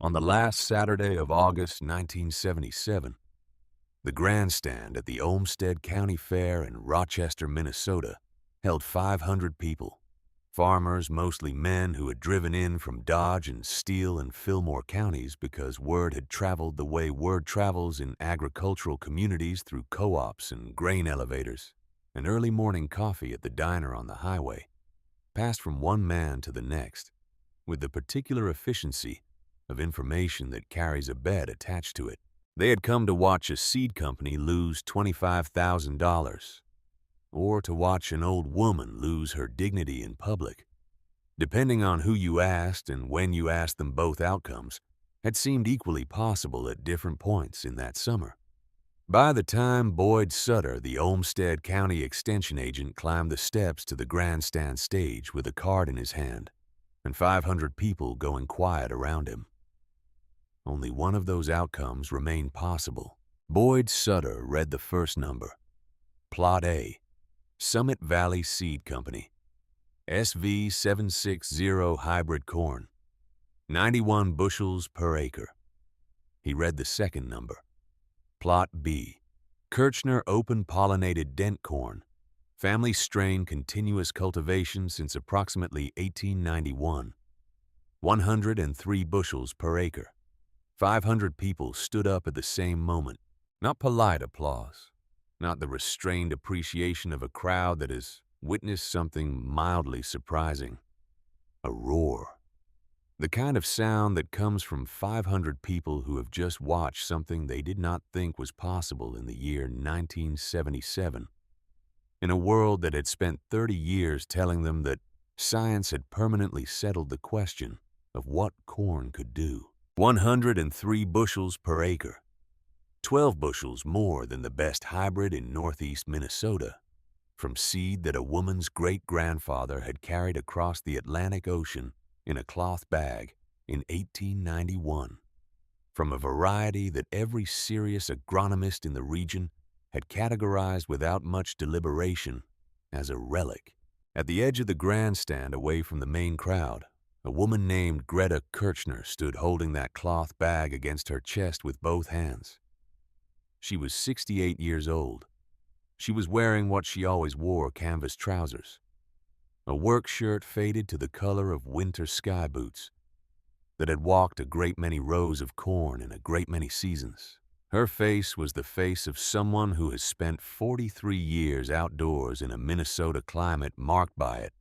On the last Saturday of August 1977, the grandstand at the Olmsted County Fair in Rochester, Minnesota, held 500 people. Farmers, mostly men who had driven in from Dodge and Steele and Fillmore counties because word had traveled the way word travels in agricultural communities through co-ops and grain elevators, and early morning coffee at the diner on the highway, passed from one man to the next, with the particular efficiency of information that carries a bet attached to it. They had come to watch a seed company lose $25,000, or to watch an old woman lose her dignity in public. Depending on who you asked and when you asked them, both outcomes had seemed equally possible at different points in that summer. By the time Boyd Sutter, the Olmsted County Extension agent, climbed the steps to the grandstand stage with a card in his hand and 500 people going quiet around him, only one of those outcomes remained possible. Boyd Sutter read the first number. Plot A, Summit Valley Seed Company, SV760 hybrid corn, 91 bushels per acre. He read the second number. Plot B, Kirchner open pollinated dent corn, family strain, continuous cultivation since approximately 1891, 103 bushels per acre. 500 people stood up at the same moment. Not polite applause, not the restrained appreciation of a crowd that has witnessed something mildly surprising. A roar. The kind of sound that comes from 500 people who have just watched something they did not think was possible in the year 1977. In a world that had spent 30 years telling them that science had permanently settled the question of what corn could do. 103 bushels per acre, 12 bushels more than the best hybrid in northeast Minnesota, from seed that a woman's great-grandfather had carried across the Atlantic Ocean in a cloth bag in 1891, from a variety that every serious agronomist in the region had categorized without much deliberation as a relic. At the edge of the grandstand, away from the main crowd, a woman named Greta Kirchner stood holding that cloth bag against her chest with both hands. She was 68 years old. She was wearing what she always wore, canvas trousers, a work shirt faded to the color of winter sky boots that had walked a great many rows of corn in a great many seasons. Her face was the face of someone who has spent 43 years outdoors in a Minnesota climate marked by it,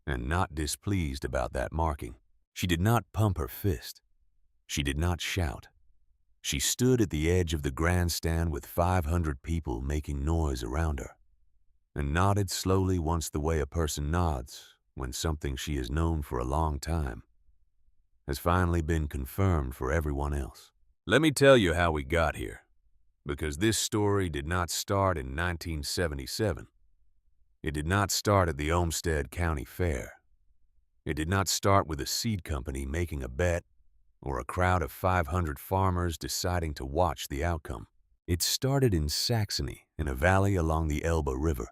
and not displeased about that marking. She did not pump her fist. She did not shout. She stood at the edge of the grandstand with 500 people making noise around her, and nodded slowly once, the way a person nods when something she has known for a long time has finally been confirmed for everyone else. Let me tell you how we got here, because this story did not start in 1977. It did not start at the Olmsted County Fair. It did not start with a seed company making a bet or a crowd of 500 farmers deciding to watch the outcome. It started in Saxony, in a valley along the Elbe River.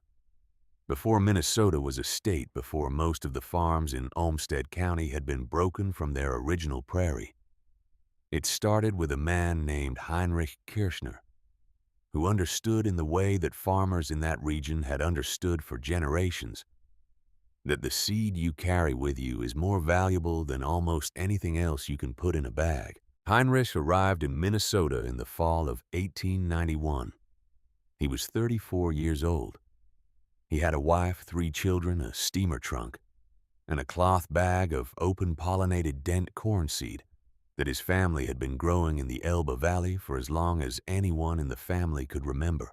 Before Minnesota was a state, before most of the farms in Olmsted County had been broken from their original prairie. It started with a man named Heinrich Kirchner, who understood in the way that farmers in that region had understood for generations that the seed you carry with you is more valuable than almost anything else you can put in a bag. Heinrich arrived in Minnesota in the fall of 1891. He was 34 years old. He had a wife, 3 children, a steamer trunk, and a cloth bag of open-pollinated dent corn seed that his family had been growing in the Elbe Valley for as long as anyone in the family could remember.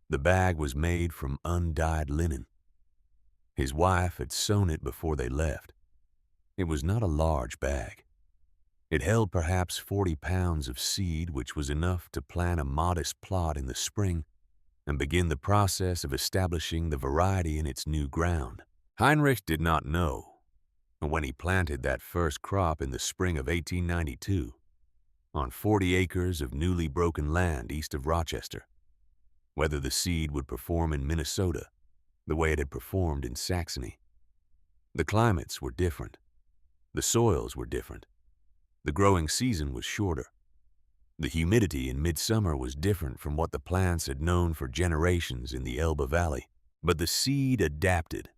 The bag was made from undyed linen. His wife had sewn it before they left. It was not a large bag. It held perhaps 40 pounds of seed, which was enough to plant a modest plot in the spring and begin the process of establishing the variety in its new ground. Heinrich did not know, when he planted that first crop in the spring of 1892, on 40 acres of newly broken land east of Rochester, whether the seed would perform in Minnesota the way it had performed in Saxony. The climates were different. The soils were different. The growing season was shorter. The humidity in midsummer was different from what the plants had known for generations in the Elbe Valley. But the seed adapted.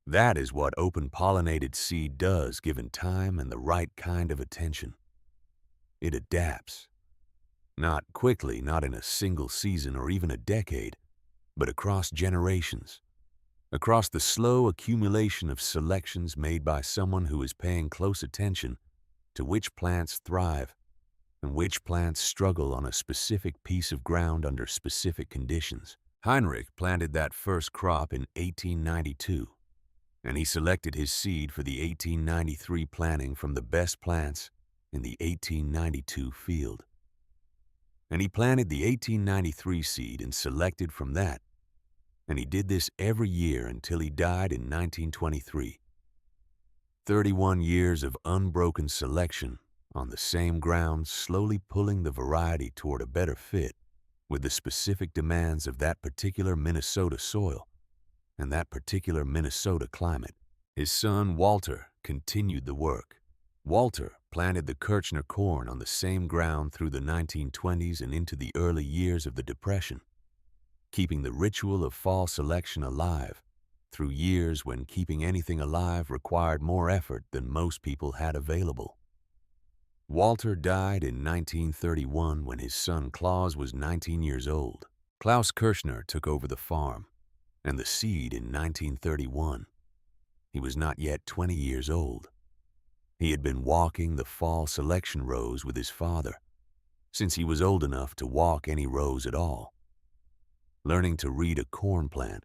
That is what open-pollinated seed does given time and the right kind of attention. It adapts. Not quickly, not in a single season or even a decade, but across generations. Across the slow accumulation of selections made by someone who is paying close attention to which plants thrive and which plants struggle on a specific piece of ground under specific conditions. Heinrich planted that first crop in 1892, and he selected his seed for the 1893 planting from the best plants in the 1892 field. And he planted the 1893 seed and selected from that, and he did this every year until he died in 1923. 31 years of unbroken selection on the same ground, slowly pulling the variety toward a better fit with the specific demands of that particular Minnesota soil and that particular Minnesota climate. His son, Walter, continued the work. Walter planted the Kirchner corn on the same ground through the 1920s and into the early years of the Depression, keeping the ritual of fall selection alive through years when keeping anything alive required more effort than most people had available. Walter died in 1931 when his son Klaus was 19 years old. Klaus Kirchner took over the farm and the seed in 1931. He was not yet 20 years old. He had been walking the fall selection rows with his father since he was old enough to walk any rows at all, learning to read a corn plant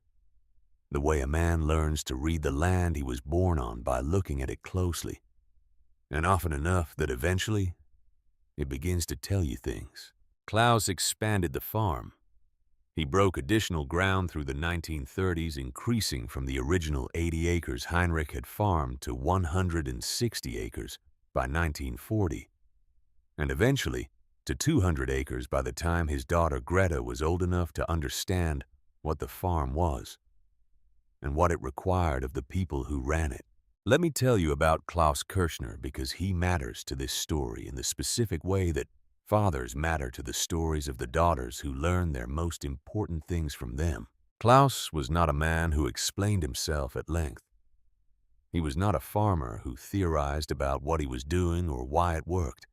the way a man learns to read the land he was born on by looking at it closely, and often enough that eventually it begins to tell you things. Klaus expanded the farm. He broke additional ground through the 1930s, increasing from the original 80 acres Heinrich had farmed to 160 acres by 1940, and eventually to 200 acres by the time his daughter Greta was old enough to understand what the farm was and what it required of the people who ran it. Let me tell you about Klaus Kirchner because he matters to this story in the specific way that fathers matter to the stories of the daughters who learn their most important things from them. Klaus was not a man who explained himself at length. He was not a farmer who theorized about what he was doing or why it worked.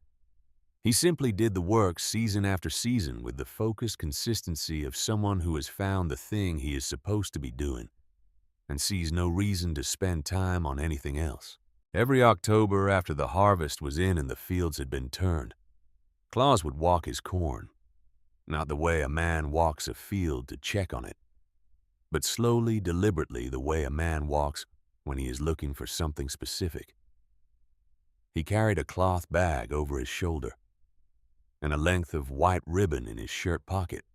He simply did the work season after season with the focused consistency of someone who has found the thing he is supposed to be doing and sees no reason to spend time on anything else. Every October after the harvest was in and the fields had been turned, Klaus would walk his corn, not the way a man walks a field to check on it, but slowly, deliberately the way a man walks when he is looking for something specific. He carried a cloth bag over his shoulder and a length of white ribbon in his shirt pocket.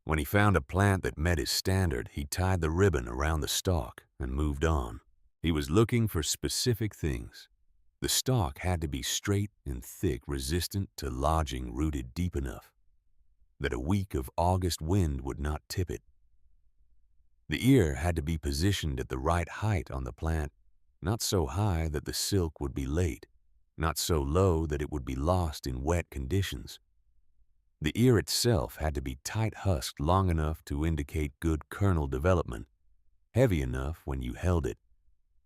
When he found a plant that met his standard, he tied the ribbon around the stalk and moved on. He was looking for specific things. The stalk had to be straight and thick, resistant to lodging, rooted deep enough that a week of August wind would not tip it. The ear had to be positioned at the right height on the plant, not so high that the silk would be late, not so low that it would be lost in wet conditions. The ear itself had to be tight-husked long enough to indicate good kernel development, heavy enough when you held it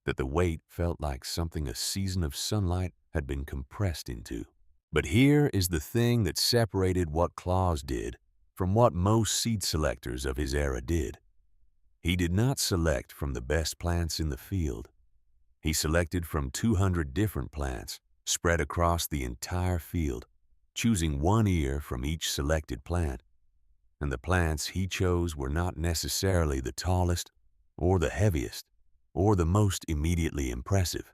that the weight felt like something a season of sunlight had been compressed into. But here is the thing that separated what Klaus did from what most seed selectors of his era did. He did not select from the best plants in the field. He selected from 200 different plants spread across the entire field, choosing one ear from each selected plant. And the plants he chose were not necessarily the tallest or the heaviest or the most immediately impressive.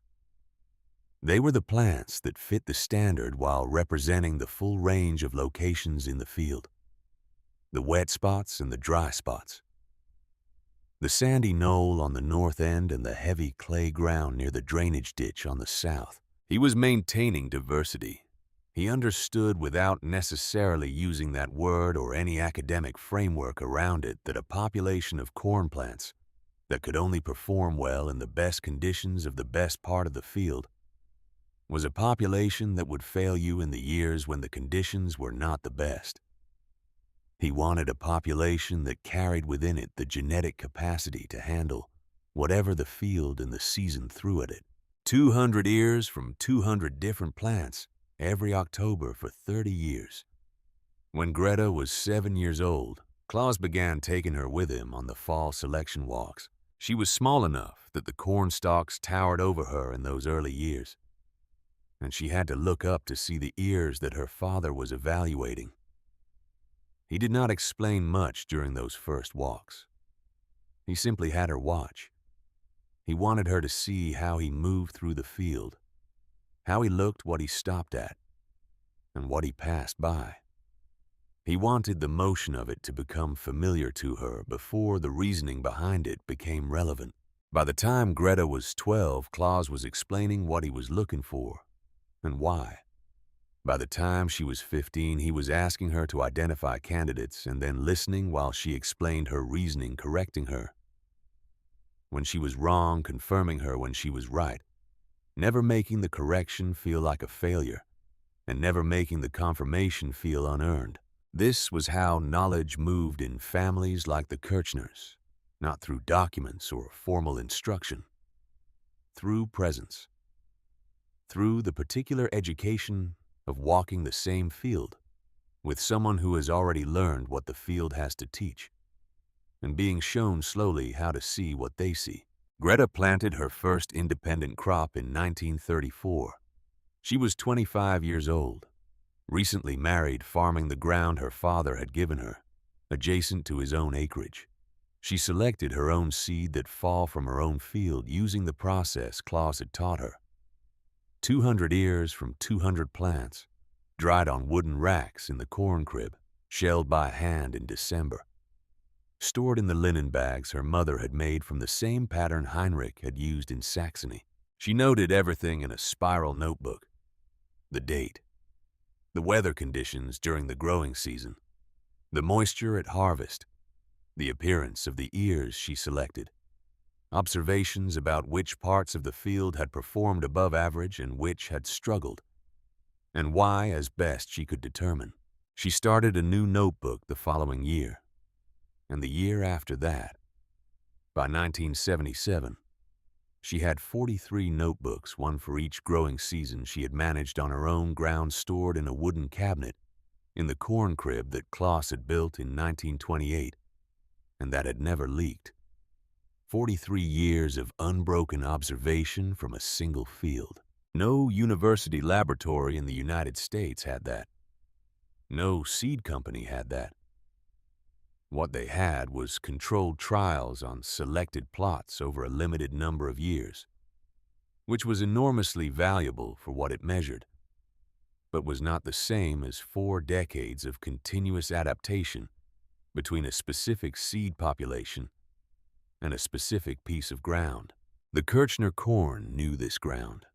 They were the plants that fit the standard while representing the full range of locations in the field, the wet spots and the dry spots, the sandy knoll on the north end and the heavy clay ground near the drainage ditch on the south. He was maintaining diversity. He understood without necessarily using that word or any academic framework around it that a population of corn plants that could only perform well in the best conditions of the best part of the field was a population that would fail you in the years when the conditions were not the best. He wanted a population that carried within it the genetic capacity to handle whatever the field and the season threw at it. 200 ears from 200 different plants every October for 30 years. When Greta was 7 years old, Klaus began taking her with him on the fall selection walks. She was small enough that the corn stalks towered over her in those early years, and she had to look up to see the ears that her father was evaluating. He did not explain much during those first walks. He simply had her watch. He wanted her to see how he moved through the field, how he looked what he stopped at, and what he passed by. He wanted the motion of it to become familiar to her before the reasoning behind it became relevant. By the time Greta was 12, Klaus was explaining what he was looking for and why. By the time she was 15, he was asking her to identify candidates and then listening while she explained her reasoning, correcting her when she was wrong, confirming her when she was right, never making the correction feel like a failure, and never making the confirmation feel unearned. This was how knowledge moved in families like the Kirchners, not through documents or formal instruction, through presence, through the particular education of walking the same field with someone who has already learned what the field has to teach, and being shown slowly how to see what they see. Greta planted her first independent crop in 1934. She was 25 years old, recently married, farming the ground her father had given her, adjacent to his own acreage. She selected her own seed that fall from her own field using the process Klaus had taught her. 200 ears from 200 plants, dried on wooden racks in the corn crib, shelled by hand in December. Stored in the linen bags her mother had made from the same pattern Heinrich had used in Saxony. She noted everything in a spiral notebook: the date, the weather conditions during the growing season, the moisture at harvest, the appearance of the ears she selected, observations about which parts of the field had performed above average and which had struggled, and why as best she could determine. She started a new notebook the following year, and the year after that. By 1977, she had 43 notebooks, one for each growing season she had managed on her own ground, stored in a wooden cabinet in the corn crib that Klaus had built in 1928 and that had never leaked. 43 years of unbroken observation from a single field. No university laboratory in the United States had that. No seed company had that. What they had was controlled trials on selected plots over a limited number of years, which was enormously valuable for what it measured, but was not the same as 4 decades of continuous adaptation between a specific seed population and a specific piece of ground. The Kirchner corn knew this ground,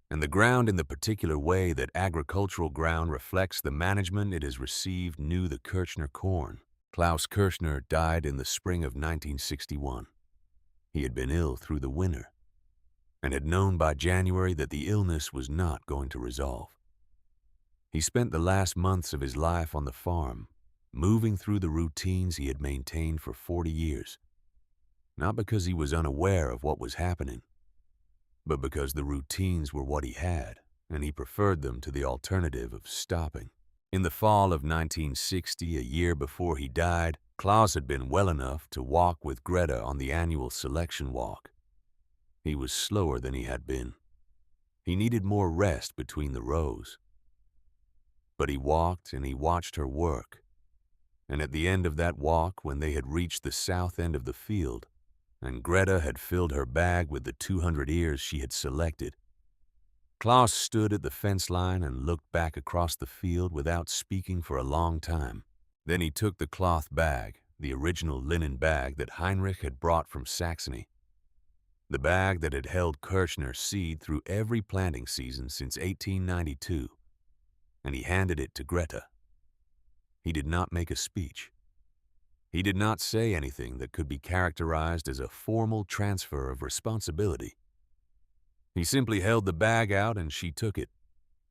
and the ground in the particular way that agricultural ground reflects the management it has received knew the Kirchner corn. Klaus Kirchner died in the spring of 1961. He had been ill through the winter and had known by January that the illness was not going to resolve. He spent the last months of his life on the farm, moving through the routines he had maintained for 40 years, not because he was unaware of what was happening, but because the routines were what he had, and he preferred them to the alternative of stopping. In the fall of 1960, a year before he died, Klaus had been well enough to walk with Greta on the annual selection walk. He was slower than he had been. He needed more rest between the rows. But he walked and he watched her work. And at the end of that walk, when they had reached the south end of the field, and Greta had filled her bag with the 200 ears she had selected, Klaus stood at the fence line and looked back across the field without speaking for a long time. Then he took the cloth bag, the original linen bag that Heinrich had brought from Saxony, the bag that had held Kirchner seed through every planting season since 1892, and he handed it to Greta. He did not make a speech. He did not say anything that could be characterized as a formal transfer of responsibility. He simply held the bag out and she took it,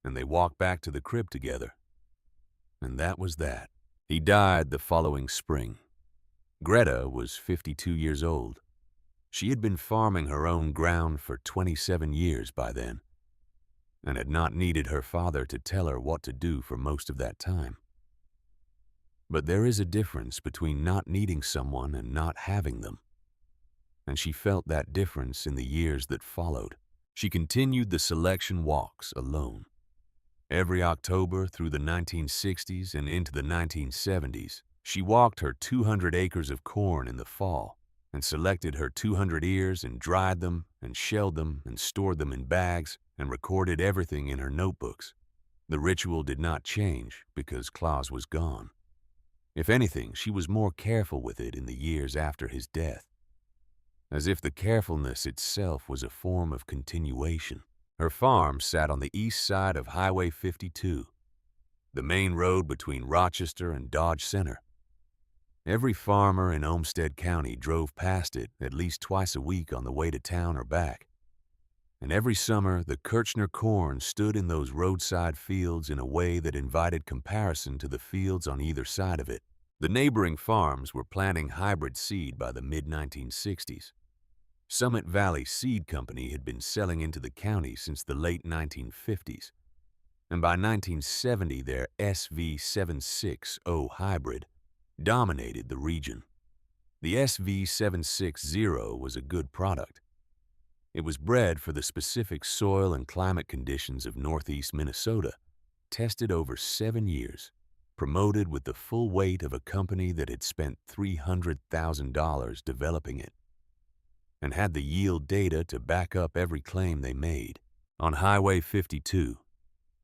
and they walked back to the crib together. And that was that. He died the following spring. Greta was 52 years old. She had been farming her own ground for 27 years by then, and had not needed her father to tell her what to do for most of that time. But there is a difference between not needing someone and not having them. And she felt that difference in the years that followed. She continued the selection walks alone. Every October through the 1960s and into the 1970s, she walked her 200 acres of corn in the fall and selected her 200 ears and dried them and shelled them and stored them in bags and recorded everything in her notebooks. The ritual did not change because Claus was gone. If anything, she was more careful with it in the years after his death, as if the carefulness itself was a form of continuation. Her farm sat on the east side of Highway 52, the main road between Rochester and Dodge Center. Every farmer in Olmsted County drove past it at least twice a week on the way to town or back. And every summer, the Kirchner corn stood in those roadside fields in a way that invited comparison to the fields on either side of it. The neighboring farms were planting hybrid seed by the mid-1960s. Summit Valley Seed Company had been selling into the county since the late 1950s, and by 1970 their SV760 hybrid dominated the region. The SV760 was a good product. It was bred for the specific soil and climate conditions of northeast Minnesota, tested over 7 years, promoted with the full weight of a company that had spent $300,000 developing it, and had the yield data to back up every claim they made. On Highway 52,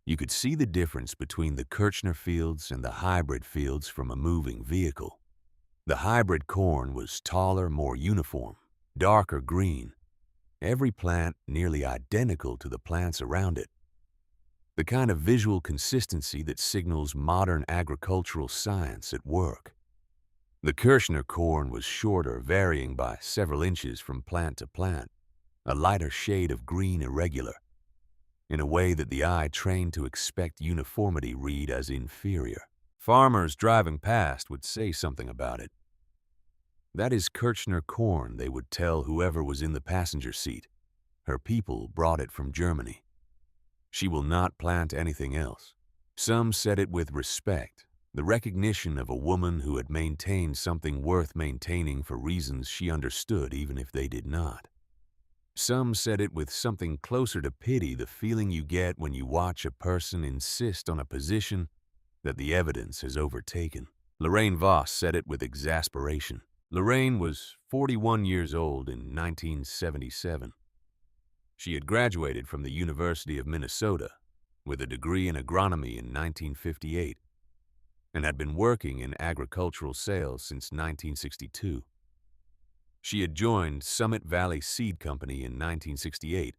you could see the difference between the Kirchner fields and the hybrid fields from a moving vehicle. The hybrid corn was taller, more uniform, darker green, every plant nearly identical to the plants around it. The kind of visual consistency that signals modern agricultural science at work. The Kirchner corn was shorter, varying by several inches from plant to plant, a lighter shade of green irregular, in a way that the eye trained to expect uniformity read as inferior. Farmers driving past would say something about it. That is Kirchner corn, they would tell whoever was in the passenger seat. Her people brought it from Germany. She will not plant anything else. Some said it with respect, the recognition of a woman who had maintained something worth maintaining for reasons she understood even if they did not. Some said it with something closer to pity, the feeling you get when you watch a person insist on a position that the evidence has overtaken. Lorraine Voss said it with exasperation. Lorraine was 41 years old in 1977. She had graduated from the University of Minnesota with a degree in agronomy in 1958 and had been working in agricultural sales since 1962. She had joined Summit Valley Seed Company in 1968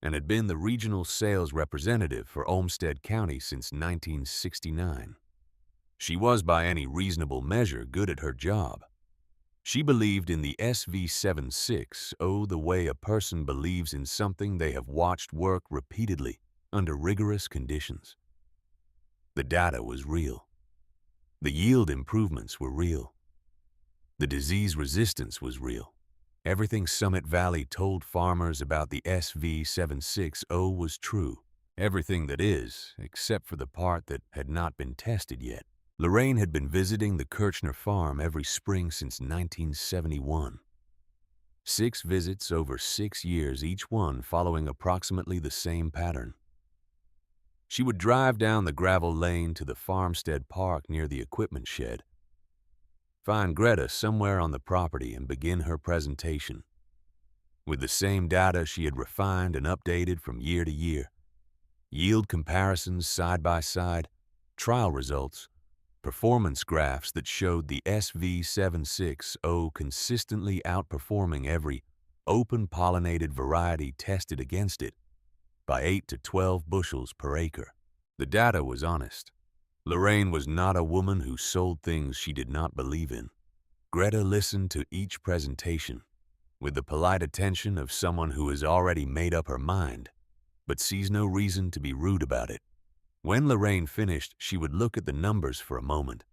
and had been the regional sales representative for Olmsted County since 1969. She was by any reasonable measure good at her job. She believed in the SV760 the way a person believes in something they have watched work repeatedly under rigorous conditions. The data was real. The yield improvements were real. The disease resistance was real. Everything Summit Valley told farmers about the SV760 was true. Everything that is, except for the part that had not been tested yet. Lorraine had been visiting the Kirchner farm every spring since 1971. 6 visits over 6 years, each one following approximately the same pattern. She would drive down the gravel lane to the farmstead park near the equipment shed, find Greta somewhere on the property and begin her presentation. With the same data she had refined and updated from year to year, yield comparisons side by side, trial results, performance graphs that showed the SV760 consistently outperforming every open-pollinated variety tested against it by 8 to 12 bushels per acre. The data was honest. Lorraine was not a woman who sold things she did not believe in. Greta listened to each presentation, with the polite attention of someone who has already made up her mind, but sees no reason to be rude about it. When Lorraine finished, she would look at the numbers for a moment,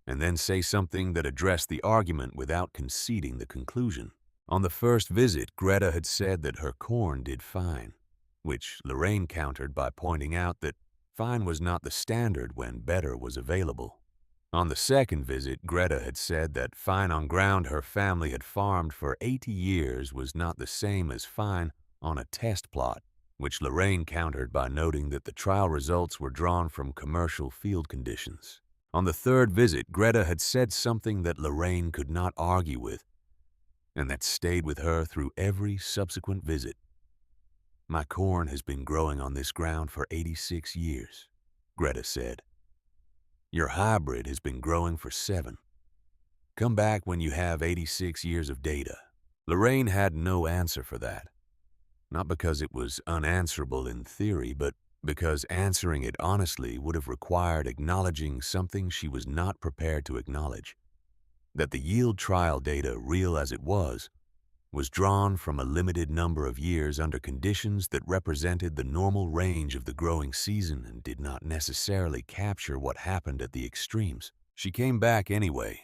and then say something that addressed the argument without conceding the conclusion. On the first visit, Greta had said that her corn did fine, which Lorraine countered by pointing out that fine was not the standard when better was available. On the second visit, Greta had said that fine on ground her family had farmed for 80 years was not the same as fine on a test plot, which Lorraine countered by noting that the trial results were drawn from commercial field conditions. On the third visit, Greta had said something that Lorraine could not argue with, and that stayed with her through every subsequent visit. "My corn has been growing on this ground for 86 years, Greta said. Your hybrid has been growing for 7. Come back when you have 86 years of data." Lorraine had no answer for that. Not because it was unanswerable in theory, but because answering it honestly would have required acknowledging something she was not prepared to acknowledge: that the yield trial data, real as it was drawn from a limited number of years under conditions that represented the normal range of the growing season and did not necessarily capture what happened at the extremes. She came back anyway.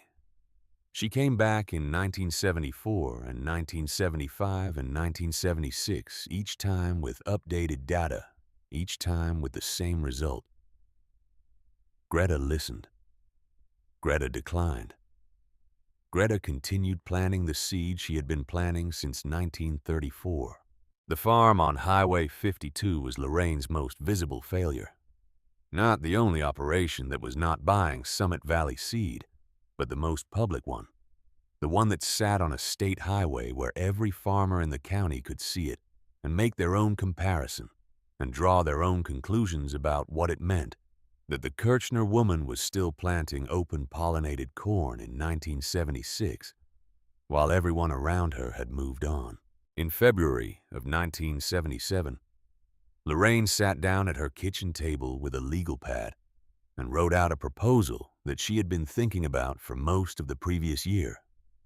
She came back in 1974 and 1975 and 1976, each time with updated data, each time with the same result. Greta listened. Greta declined. Greta continued planting the seed she had been planting since 1934. The farm on Highway 52 was Lorraine's most visible failure. Not the only operation that was not buying Summit Valley seed, but the most public one. The one that sat on a state highway where every farmer in the county could see it and make their own comparison and draw their own conclusions about what it meant that the Kirchner woman was still planting open-pollinated corn in 1976, while everyone around her had moved on. In February of 1977, Lorraine sat down at her kitchen table with a legal pad and wrote out a proposal that she had been thinking about for most of the previous year.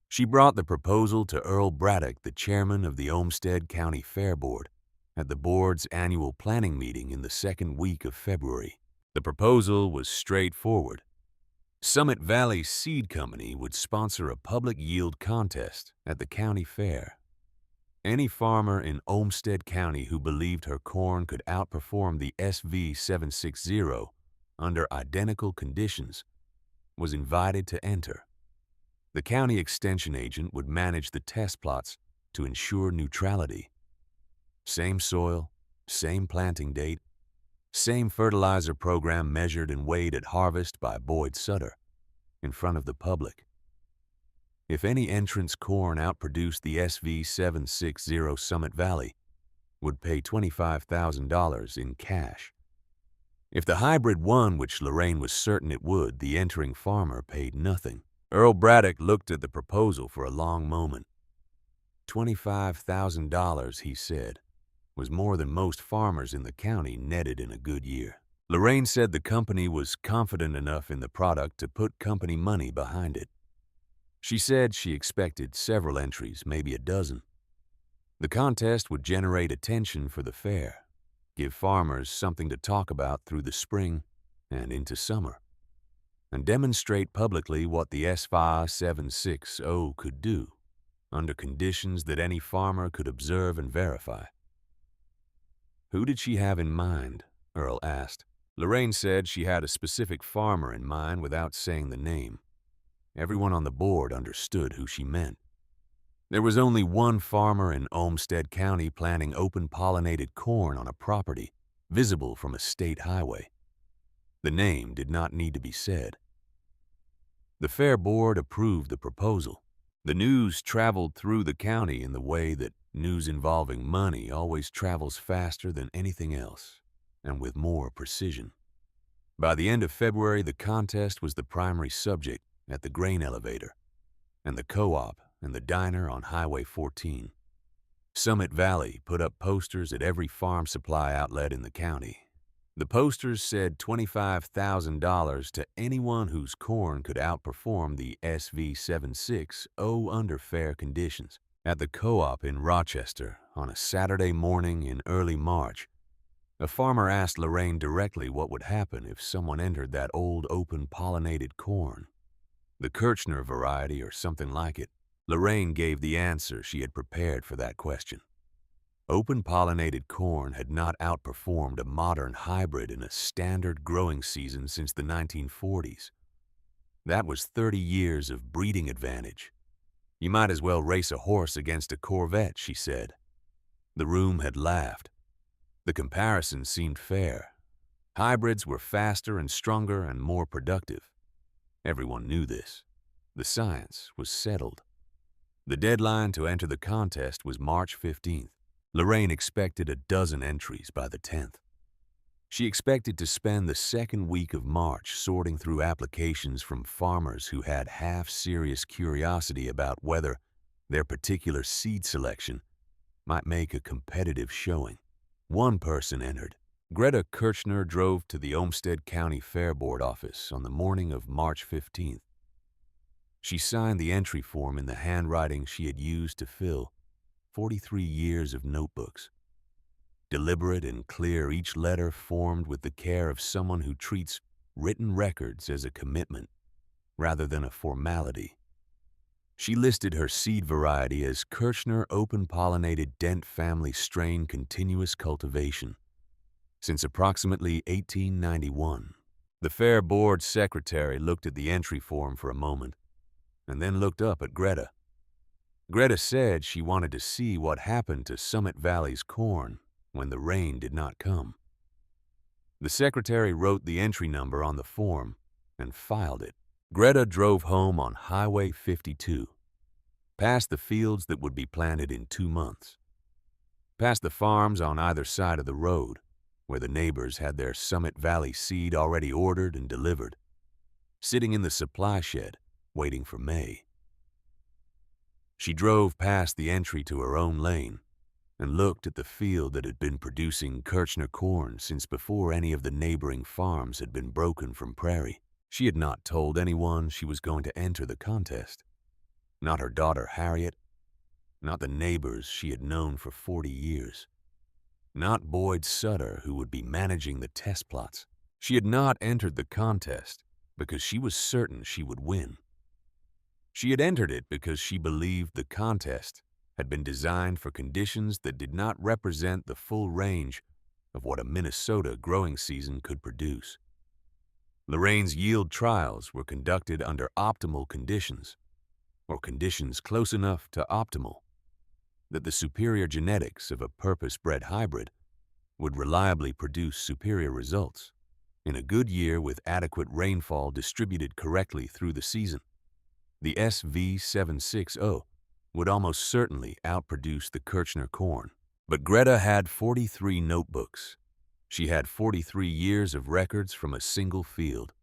She brought the proposal to Earl Braddock, the chairman of the Olmsted County Fair Board, at the board's annual planning meeting in the second week of February. The proposal was straightforward. Summit Valley Seed Company would sponsor a public yield contest at the county fair. Any farmer in Olmsted County who believed her corn could outperform the SV 760 under identical conditions was invited to enter. The county extension agent would manage the test plots to ensure neutrality. Same soil, same planting date, same fertilizer program measured and weighed at harvest by Boyd Sutter, in front of the public. If any entrant's corn outproduced the SV 760 Summit Valley, would pay $25,000 in cash. If the hybrid won, which Lorraine was certain it would, the entering farmer paid nothing. Earl Braddock looked at the proposal for a long moment. $25,000, he said, was more than most farmers in the county netted in a good year. Lorraine said the company was confident enough in the product to put company money behind it. She said she expected several entries, maybe a dozen. The contest would generate attention for the fair, give farmers something to talk about through the spring and into summer, and demonstrate publicly what the SV 760 could do under conditions that any farmer could observe and verify. Who did she have in mind? Earl asked. Lorraine said she had a specific farmer in mind without saying the name. Everyone on the board understood who she meant. There was only one farmer in Olmsted County planting open-pollinated corn on a property visible from a state highway. The name did not need to be said. The fair board approved the proposal. The news traveled through the county in the way that news involving money always travels faster than anything else, and with more precision. By the end of February, the contest was the primary subject at the grain elevator, and the co-op and the diner on Highway 14. Summit Valley put up posters at every farm supply outlet in the county. The posters said $25,000 to anyone whose corn could outperform the SV 760 under fair conditions. At the co-op in Rochester, on a Saturday morning in early March, a farmer asked Lorraine directly what would happen if someone entered that old open pollinated corn. The Kirchner variety or something like it. Lorraine gave the answer she had prepared for that question. Open pollinated corn had not outperformed a modern hybrid in a standard growing season since the 1940s. That was 30 years of breeding advantage. You might as well race a horse against a Corvette, she said. The room had laughed. The comparison seemed fair. Hybrids were faster and stronger and more productive. Everyone knew this. The science was settled. The deadline to enter the contest was March 15th. Lorraine expected a dozen entries by the 10th. She expected to spend the second week of March sorting through applications from farmers who had half-serious curiosity about whether their particular seed selection might make a competitive showing. One person entered. Greta Kirchner drove to the Olmsted County Fair Board office on the morning of March 15th. She signed the entry form in the handwriting she had used to fill 43 years of notebooks. Deliberate and clear, each letter formed with the care of someone who treats written records as a commitment rather than a formality. She listed her seed variety as Kirchner open-pollinated dent family strain continuous cultivation since approximately 1891. The Fair Board secretary looked at the entry form for a moment and then looked up at Greta. Greta said she wanted to see what happened to Summit Valley's corn when the rain did not come. The secretary wrote the entry number on the form and filed it. Greta drove home on Highway 52, past the fields that would be planted in 2 months, past the farms on either side of the road, where the neighbors had their Summit Valley seed already ordered and delivered, sitting in the supply shed, waiting for May. She drove past the entry to her own lane and looked at the field that had been producing Kirchner corn since before any of the neighboring farms had been broken from prairie. She had not told anyone she was going to enter the contest. Not her daughter Harriet, not the neighbors she had known for 40 years, not Boyd Sutter, who would be managing the test plots. She had not entered the contest because she was certain she would win. She had entered it because she believed the contest had been designed for conditions that did not represent the full range of what a Minnesota growing season could produce. Lorraine's yield trials were conducted under optimal conditions, or conditions close enough to optimal, that the superior genetics of a purpose-bred hybrid would reliably produce superior results. In a good year with adequate rainfall distributed correctly through the season, the SV760 would almost certainly outproduce the Kirchner corn. But Greta had 43 notebooks. She had 43 years of records from a single field,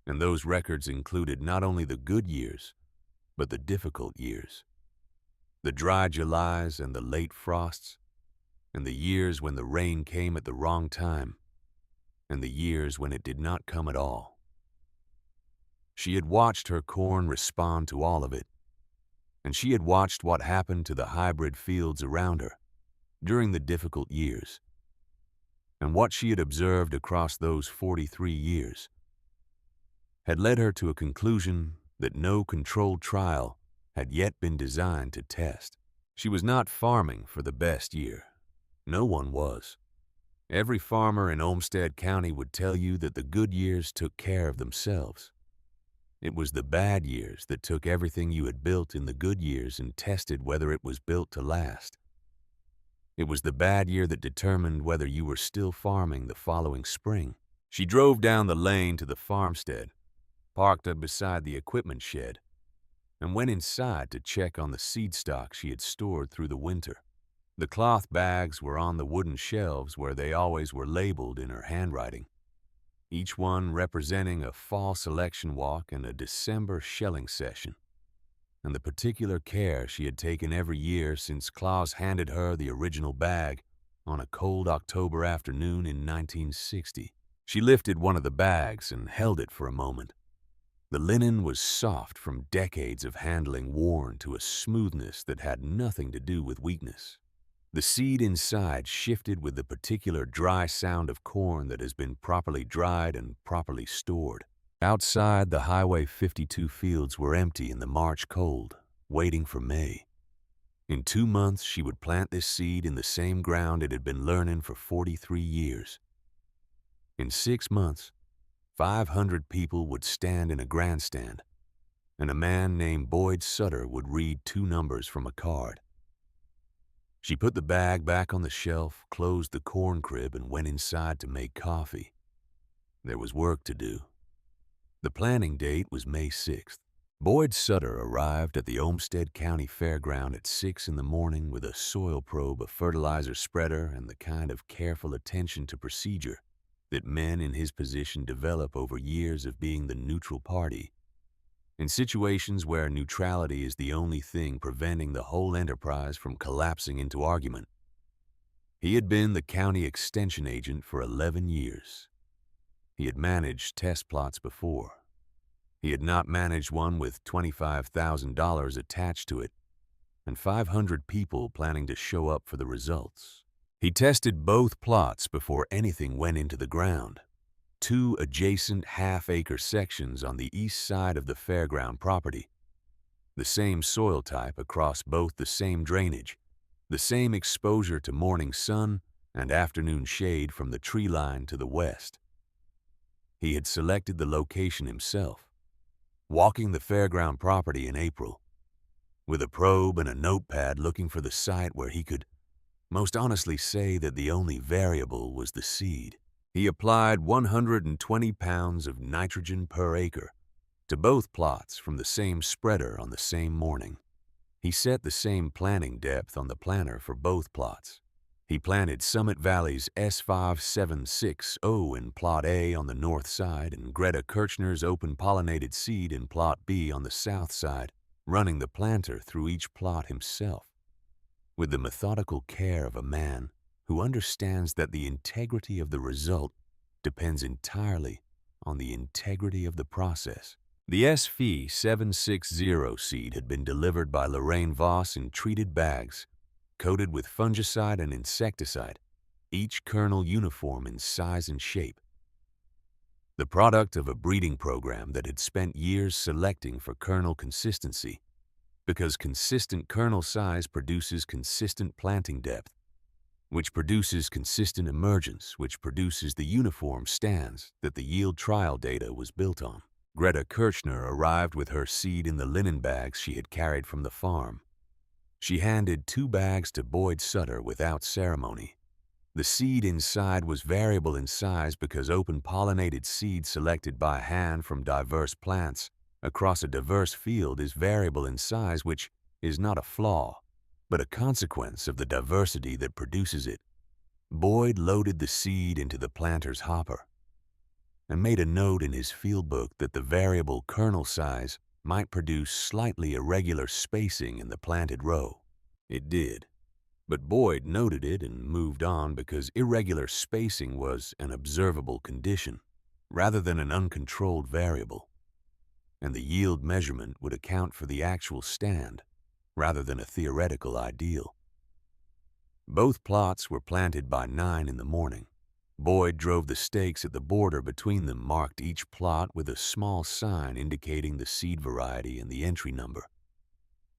and those records included not only the good years, but the difficult years. The dry Julys and the late frosts, and the years when the rain came at the wrong time, and the years when it did not come at all. She had watched her corn respond to all of it, and she had watched what happened to the hybrid fields around her during the difficult years. And what she had observed across those 43 years had led her to a conclusion that no controlled trial had yet been designed to test. She was not farming for the best year. No one was. Every farmer in Olmsted County would tell you that the good years took care of themselves. It was the bad years that took everything you had built in the good years and tested whether it was built to last. It was the bad year that determined whether you were still farming the following spring. She drove down the lane to the farmstead, parked up beside the equipment shed, and went inside to check on the seed stock she had stored through the winter. The cloth bags were on the wooden shelves where they always were labeled in her handwriting, each one representing a fall selection walk and a December shelling session, and the particular care she had taken every year since Claus handed her the original bag on a cold October afternoon in 1960. She lifted one of the bags and held it for a moment, The linen was soft from decades of handling, worn to a smoothness that had nothing to do with weakness. The seed inside shifted with the particular dry sound of corn that has been properly dried and properly stored. Outside, the Highway 52 fields were empty in the March cold, waiting for May. In 2 months, she would plant this seed in the same ground it had been learning for 43 years. In 6 months, 500 people would stand in a grandstand, and a man named Boyd Sutter would read 2 numbers from a card. She put the bag back on the shelf, closed the corn crib, and went inside to make coffee. There was work to do. The planting date was May 6th. Boyd Sutter arrived at the Olmsted County Fairground at 6 in the morning with a soil probe, a fertilizer spreader, and the kind of careful attention to procedure that men in his position develop over years of being the neutral party. In situations where neutrality is the only thing preventing the whole enterprise from collapsing into argument. He had been the county extension agent for 11 years. He had managed test plots before. He had not managed one with $25,000 attached to it and 500 people planning to show up for the results. He tested both plots before anything went into the ground. 2 adjacent half-acre sections on the east side of the fairground property. The same soil type across both, the same drainage, the same exposure to morning sun and afternoon shade from the tree line to the west. He had selected the location himself, walking the fairground property in April, with a probe and a notepad looking for the site where he could most honestly say that the only variable was the seed. He applied 120 pounds of nitrogen per acre to both plots from the same spreader on the same morning. He set the same planting depth on the planter for both plots. He planted Summit Valley's S5760 in Plot A on the north side and Greta Kirchner's open pollinated seed in Plot B on the south side, running the planter through each plot himself, with the methodical care of a man who understands that the integrity of the result depends entirely on the integrity of the process. The SV760 seed had been delivered by Lorraine Voss in treated bags, coated with fungicide and insecticide, each kernel uniform in size and shape. The product of a breeding program that had spent years selecting for kernel consistency, because consistent kernel size produces consistent planting depth, which produces consistent emergence, which produces the uniform stands that the yield trial data was built on. Greta Kirchner arrived with her seed in the linen bags she had carried from the farm. She handed 2 bags to Boyd Sutter without ceremony. The seed inside was variable in size because open pollinated seed selected by hand from diverse plants across a diverse field is variable in size, which is not a flaw, but a consequence of the diversity that produces it. Boyd loaded the seed into the planter's hopper and made a note in his field book that the variable kernel size might produce slightly irregular spacing in the planted row. It did, but Boyd noted it and moved on because irregular spacing was an observable condition rather than an uncontrolled variable, and the yield measurement would account for the actual stand rather than a theoretical ideal. Both plots were planted by 9 in the morning. Boyd drove the stakes at the border between them, marked each plot with a small sign indicating the seed variety and the entry number,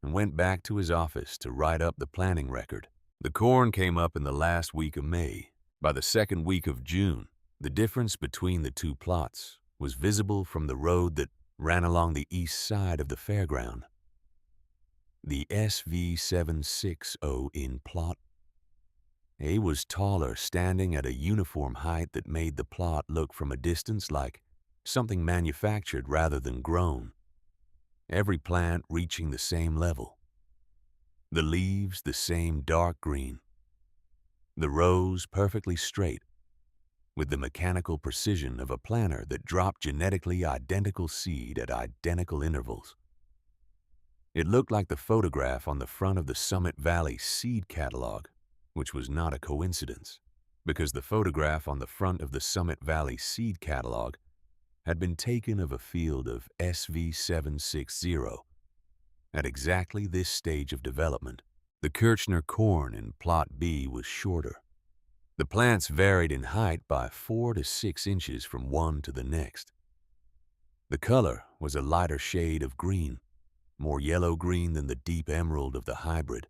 and went back to his office to write up the planting record. The corn came up in the last week of May. By the second week of June, the difference between the 2 plots was visible from the road that ran along the east side of the fairground. The SV760 in Plot A was taller, standing at a uniform height that made the plot look from a distance like something manufactured rather than grown. Every plant reaching the same level. The leaves the same dark green. The rows perfectly straight, with the mechanical precision of a planter that dropped genetically identical seed at identical intervals. It looked like the photograph on the front of the Summit Valley seed catalog, which was not a coincidence, because the photograph on the front of the Summit Valley seed catalog had been taken of a field of SV760 at exactly this stage of development. The Kirchner corn in Plot B was shorter. The plants varied in height by 4 to 6 inches from one to the next. The color was a lighter shade of green, more yellow-green than the deep emerald of the hybrid,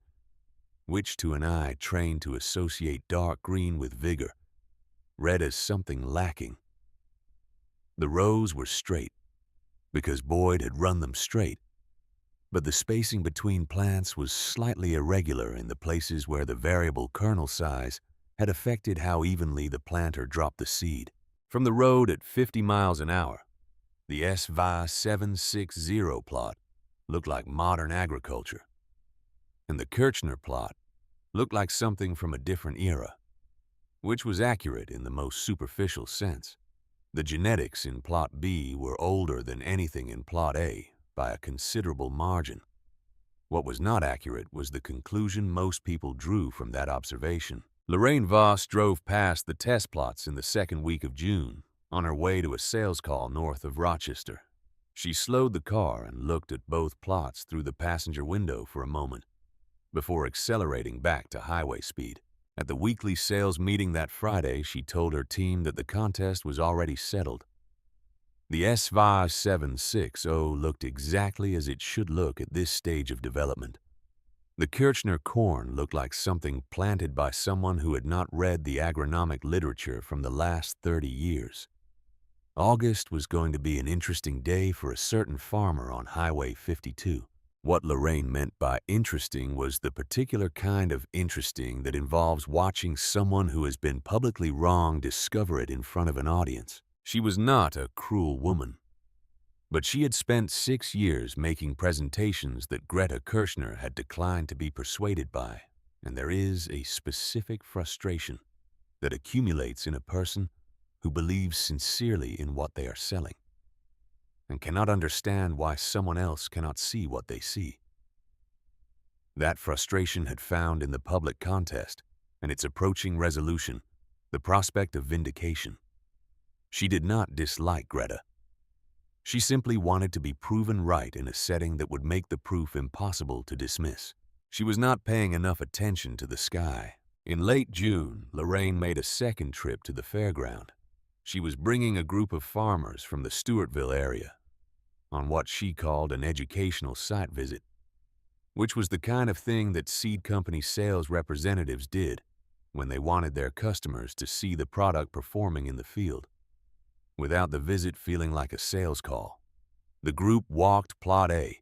which to an eye trained to associate dark green with vigor, read as something lacking. The rows were straight, because Boyd had run them straight, but the spacing between plants was slightly irregular in the places where the variable kernel size had affected how evenly the planter dropped the seed. From the road at 50 miles an hour, the SV760 plot looked like modern agriculture, and the Kirchner plot looked like something from a different era, which was accurate in the most superficial sense. The genetics in Plot B were older than anything in Plot A by a considerable margin. What was not accurate was the conclusion most people drew from that observation. Lorraine Voss drove past the test plots in the second week of June on her way to a sales call north of Rochester. She slowed the car and looked at both plots through the passenger window for a moment before accelerating back to highway speed. At the weekly sales meeting that Friday, she told her team that the contest was already settled. The SV760 looked exactly as it should look at this stage of development. The Kirchner corn looked like something planted by someone who had not read the agronomic literature from the last 30 years. August was going to be an interesting day for a certain farmer on Highway 52. What Lorraine meant by interesting was the particular kind of interesting that involves watching someone who has been publicly wrong discover it in front of an audience. She was not a cruel woman, but she had spent 6 years making presentations that Greta Kirchner had declined to be persuaded by, and there is a specific frustration that accumulates in a person who believes sincerely in what they are selling and cannot understand why someone else cannot see what they see. That frustration had found in the public contest and its approaching resolution the prospect of vindication. She did not dislike Greta. She simply wanted to be proven right in a setting that would make the proof impossible to dismiss. She was not paying enough attention to the sky. In late June, Lorraine made a second trip to the fairground. She was bringing a group of farmers from the Stewartville area on what she called an educational site visit, which was the kind of thing that seed company sales representatives did when they wanted their customers to see the product performing in the field, without the visit feeling like a sales call. The group walked Plot A,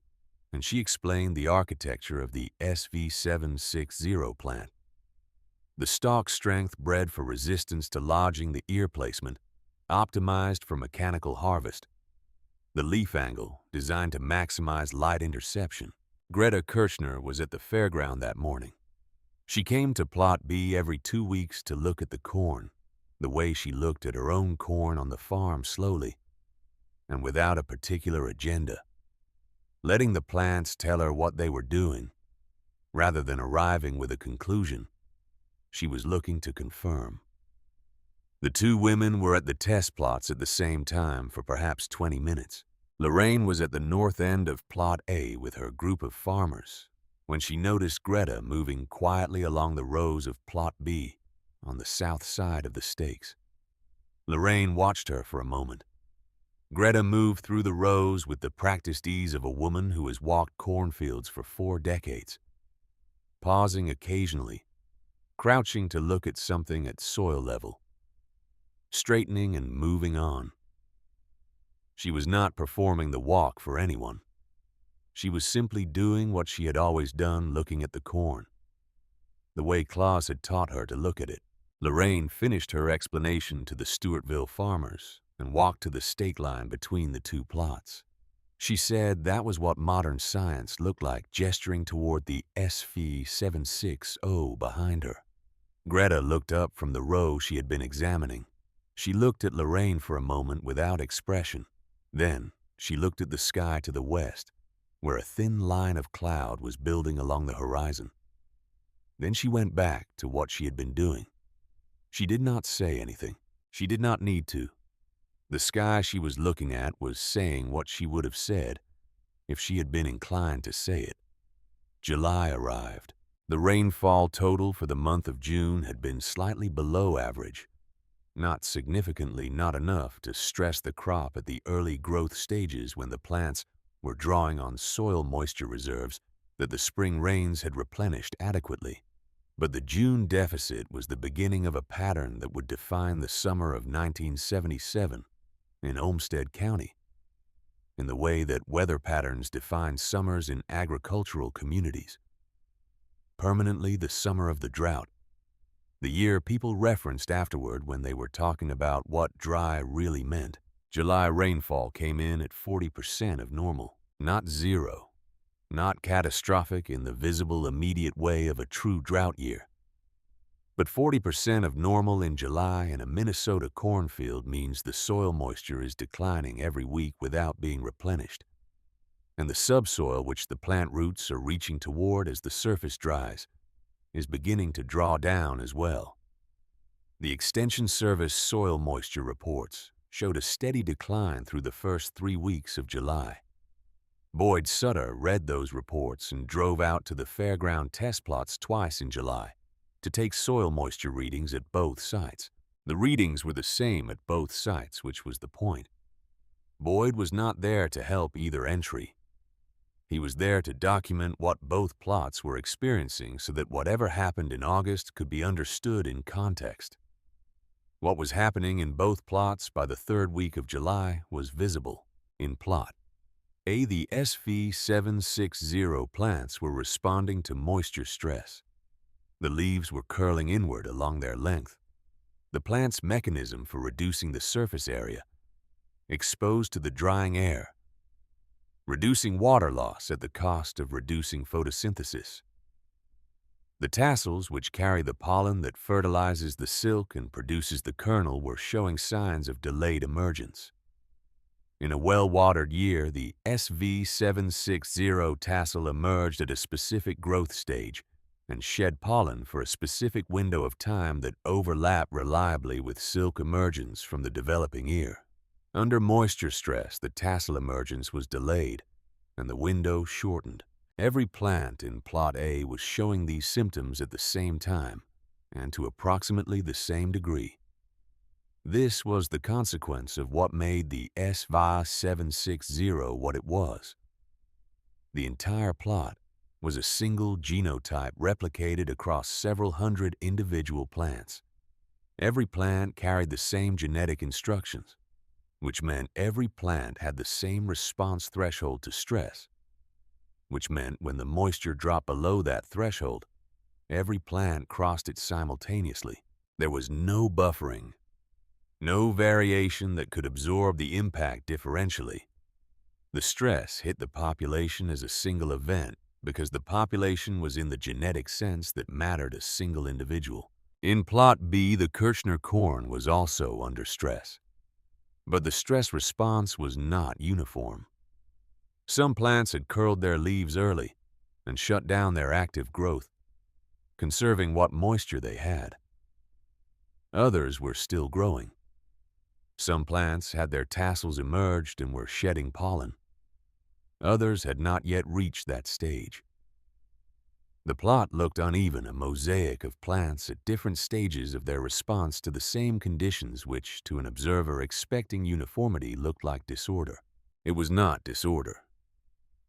and she explained the architecture of the SV760 plant. The stalk strength bred for resistance to lodging the ear placement, optimized for mechanical harvest. The leaf angle, designed to maximize light interception. Greta Kirchner was at the fairground that morning. She came to Plot B every 2 weeks to look at the corn, the way she looked at her own corn on the farm slowly, and without a particular agenda, letting the plants tell her what they were doing, rather than arriving with a conclusion she was looking to confirm. The two women were at the test plots at the same time for perhaps 20 minutes. Lorraine was at the north end of Plot A with her group of farmers when she noticed Greta moving quietly along the rows of Plot B on the south side of the stakes. Lorraine watched her for a moment. Greta moved through the rows with the practiced ease of a woman who has walked cornfields for 4 decades, pausing occasionally, crouching to look at something at soil level, straightening and moving on. She was not performing the walk for anyone. She was simply doing what she had always done, looking at the corn, the way Claus had taught her to look at it. Lorraine finished her explanation to the Stewartville farmers and walked to the stake line between the two plots. She said that was what modern science looked like, gesturing toward the SV760 behind her. Greta looked up from the row she had been examining. She looked at Lorraine for a moment without expression. Then she looked at the sky to the west, where a thin line of cloud was building along the horizon. Then she went back to what she had been doing. She did not say anything. She did not need to. The sky she was looking at was saying what she would have said if she had been inclined to say it. July arrived. The rainfall total for the month of June had been slightly below average, not significantly, not enough to stress the crop at the early growth stages when the plants were drawing on soil moisture reserves that the spring rains had replenished adequately. But the June deficit was the beginning of a pattern that would define the summer of 1977 in Olmsted County, in the way that weather patterns define summers in agricultural communities. Permanently the summer of the drought, the year people referenced afterward when they were talking about what dry really meant. July rainfall came in at 40% of normal, not zero, not catastrophic in the visible immediate way of a true drought year. But 40% of normal in July in a Minnesota cornfield means the soil moisture is declining every week without being replenished, and the subsoil which the plant roots are reaching toward as the surface dries is beginning to draw down as well. The Extension Service soil moisture reports showed a steady decline through the first 3 weeks of July. Boyd Sutter read those reports and drove out to the fairground test plots twice in July to take soil moisture readings at both sites. The readings were the same at both sites, which was the point. Boyd was not there to help either entry. He was there to document what both plots were experiencing so that whatever happened in August could be understood in context. What was happening in both plots by the third week of July was visible. In plot A, the SV760 plants were responding to moisture stress. The leaves were curling inward along their length. The plant's mechanism for reducing the surface area, exposed to the drying air, reducing water loss at the cost of reducing photosynthesis. The tassels, which carry the pollen that fertilizes the silk and produces the kernel, were showing signs of delayed emergence. In a well-watered year, the SV760 tassel emerged at a specific growth stage and shed pollen for a specific window of time that overlapped reliably with silk emergence from the developing ear. Under moisture stress, the tassel emergence was delayed and the window shortened. Every plant in Plot A was showing these symptoms at the same time and to approximately the same degree. This was the consequence of what made the SV760 what it was. The entire plot was a single genotype replicated across several hundred individual plants. Every plant carried the same genetic instructions, which meant every plant had the same response threshold to stress, which meant when the moisture dropped below that threshold, every plant crossed it simultaneously. There was no buffering, no variation that could absorb the impact differentially. The stress hit the population as a single event because the population was in the genetic sense that mattered a single individual. In Plot B, the Kirchner corn was also under stress, but the stress response was not uniform. Some plants had curled their leaves early and shut down their active growth, conserving what moisture they had. Others were still growing. Some plants had their tassels emerged and were shedding pollen. Others had not yet reached that stage. The plot looked uneven, a mosaic of plants at different stages of their response to the same conditions which, to an observer expecting uniformity, looked like disorder. It was not disorder.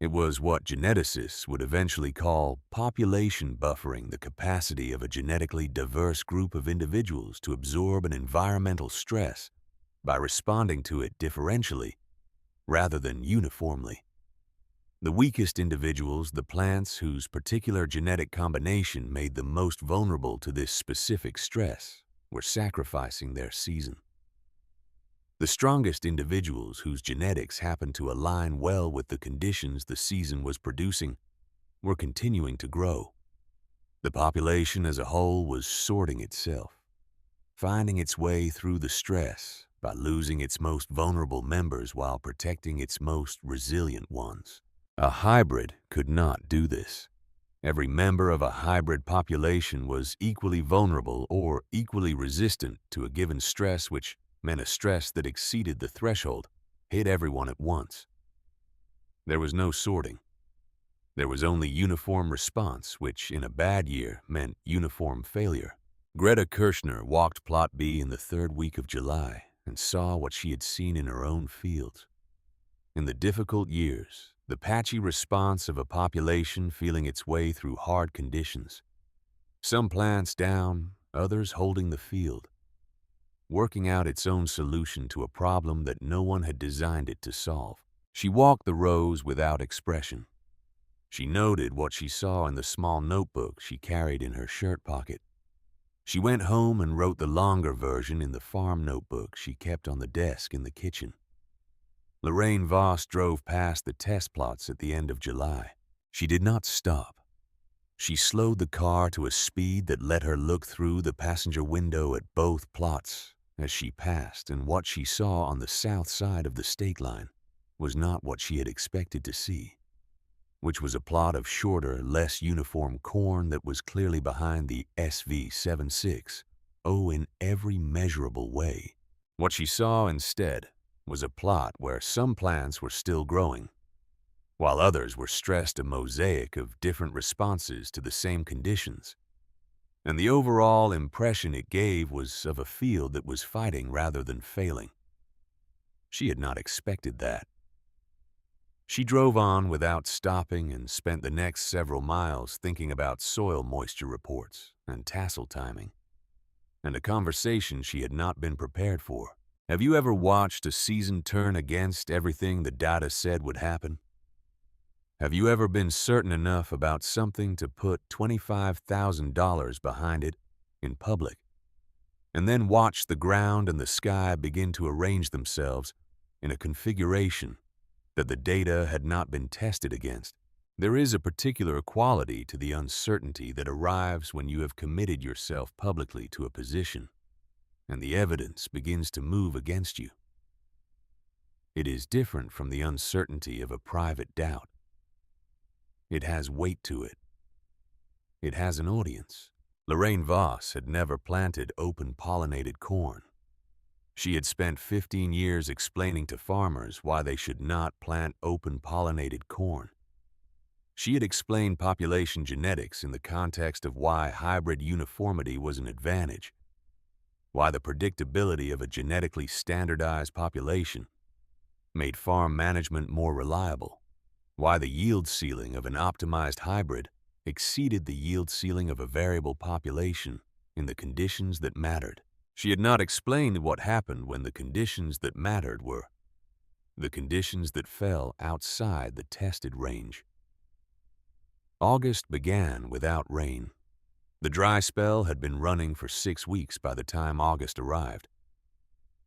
It was what geneticists would eventually call population buffering, the capacity of a genetically diverse group of individuals to absorb an environmental stress by responding to it differentially rather than uniformly. The weakest individuals, the plants whose particular genetic combination made them most vulnerable to this specific stress, were sacrificing their season. The strongest individuals whose genetics happened to align well with the conditions the season was producing were continuing to grow. The population as a whole was sorting itself, finding its way through the stress by losing its most vulnerable members while protecting its most resilient ones. A hybrid could not do this. Every member of a hybrid population was equally vulnerable or equally resistant to a given stress which meant a stress that exceeded the threshold, hit everyone at once. There was no sorting. There was only uniform response, which in a bad year meant uniform failure. Greta Kirchner walked Plot B in the third week of July and saw what she had seen in her own fields. In the difficult years, the patchy response of a population feeling its way through hard conditions. Some plants down, others holding the field, working out its own solution to a problem that no one had designed it to solve. She walked the rows without expression. She noted what she saw in the small notebook she carried in her shirt pocket. She went home and wrote the longer version in the farm notebook she kept on the desk in the kitchen. Lorraine Voss drove past the test plots at the end of July. She did not stop. She slowed the car to a speed that let her look through the passenger window at both plots as she passed, and what she saw on the south side of the stake line was not what she had expected to see, which was a plot of shorter, less uniform corn that was clearly behind the SV76, in every measurable way. What she saw instead was a plot where some plants were still growing, while others were stressed a mosaic of different responses to the same conditions. And the overall impression it gave was of a field that was fighting rather than failing. She had not expected that. She drove on without stopping and spent the next several miles thinking about soil moisture reports and tassel timing, and a conversation she had not been prepared for. Have you ever watched a season turn against everything the data said would happen? Have you ever been certain enough about something to put $25,000 behind it in public, and then watch the ground and the sky begin to arrange themselves in a configuration that the data had not been tested against? There is a particular quality to the uncertainty that arrives when you have committed yourself publicly to a position, and the evidence begins to move against you. It is different from the uncertainty of a private doubt. It has weight to it. It has an audience. Lorraine Voss had never planted open-pollinated corn. She had spent 15 years explaining to farmers why they should not plant open-pollinated corn. She had explained population genetics in the context of why hybrid uniformity was an advantage, why the predictability of a genetically standardized population made farm management more reliable, why the yield ceiling of an optimized hybrid exceeded the yield ceiling of a variable population in the conditions that mattered. She had not explained what happened when the conditions that mattered were the conditions that fell outside the tested range. August began without rain. The dry spell had been running for 6 weeks by the time August arrived,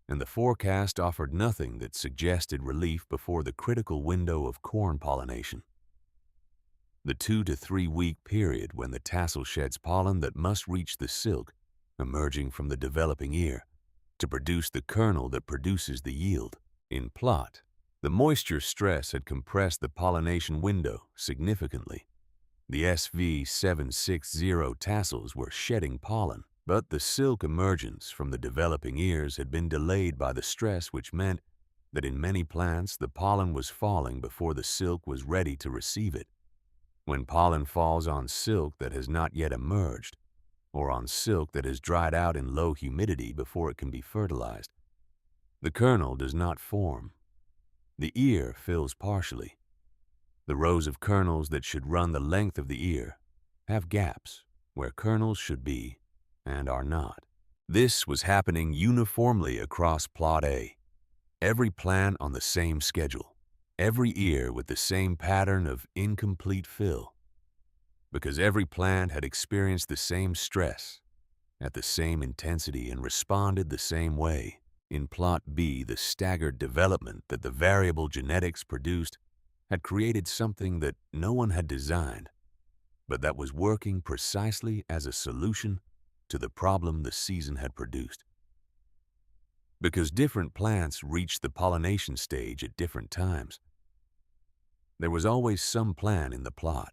and the forecast offered nothing that suggested relief before the critical window of corn pollination. The 2 to 3 week period when the tassel sheds pollen that must reach the silk emerging from the developing ear to produce the kernel that produces the yield. In plot, the moisture stress had compressed the pollination window significantly. The SV760 tassels were shedding pollen, but the silk emergence from the developing ears had been delayed by the stress, which meant that in many plants the pollen was falling before the silk was ready to receive it. When pollen falls on silk that has not yet emerged, or on silk that has dried out in low humidity before it can be fertilized, the kernel does not form. The ear fills partially. The rows of kernels that should run the length of the ear have gaps where kernels should be and are not. This was happening uniformly across Plot A. Every plant on the same schedule, every ear with the same pattern of incomplete fill, because every plant had experienced the same stress at the same intensity and responded the same way. In Plot B, the staggered development that the variable genetics produced had created something that no one had designed, but that was working precisely as a solution to the problem the season had produced. Because different plants reached the pollination stage at different times, there was always some plant in the plot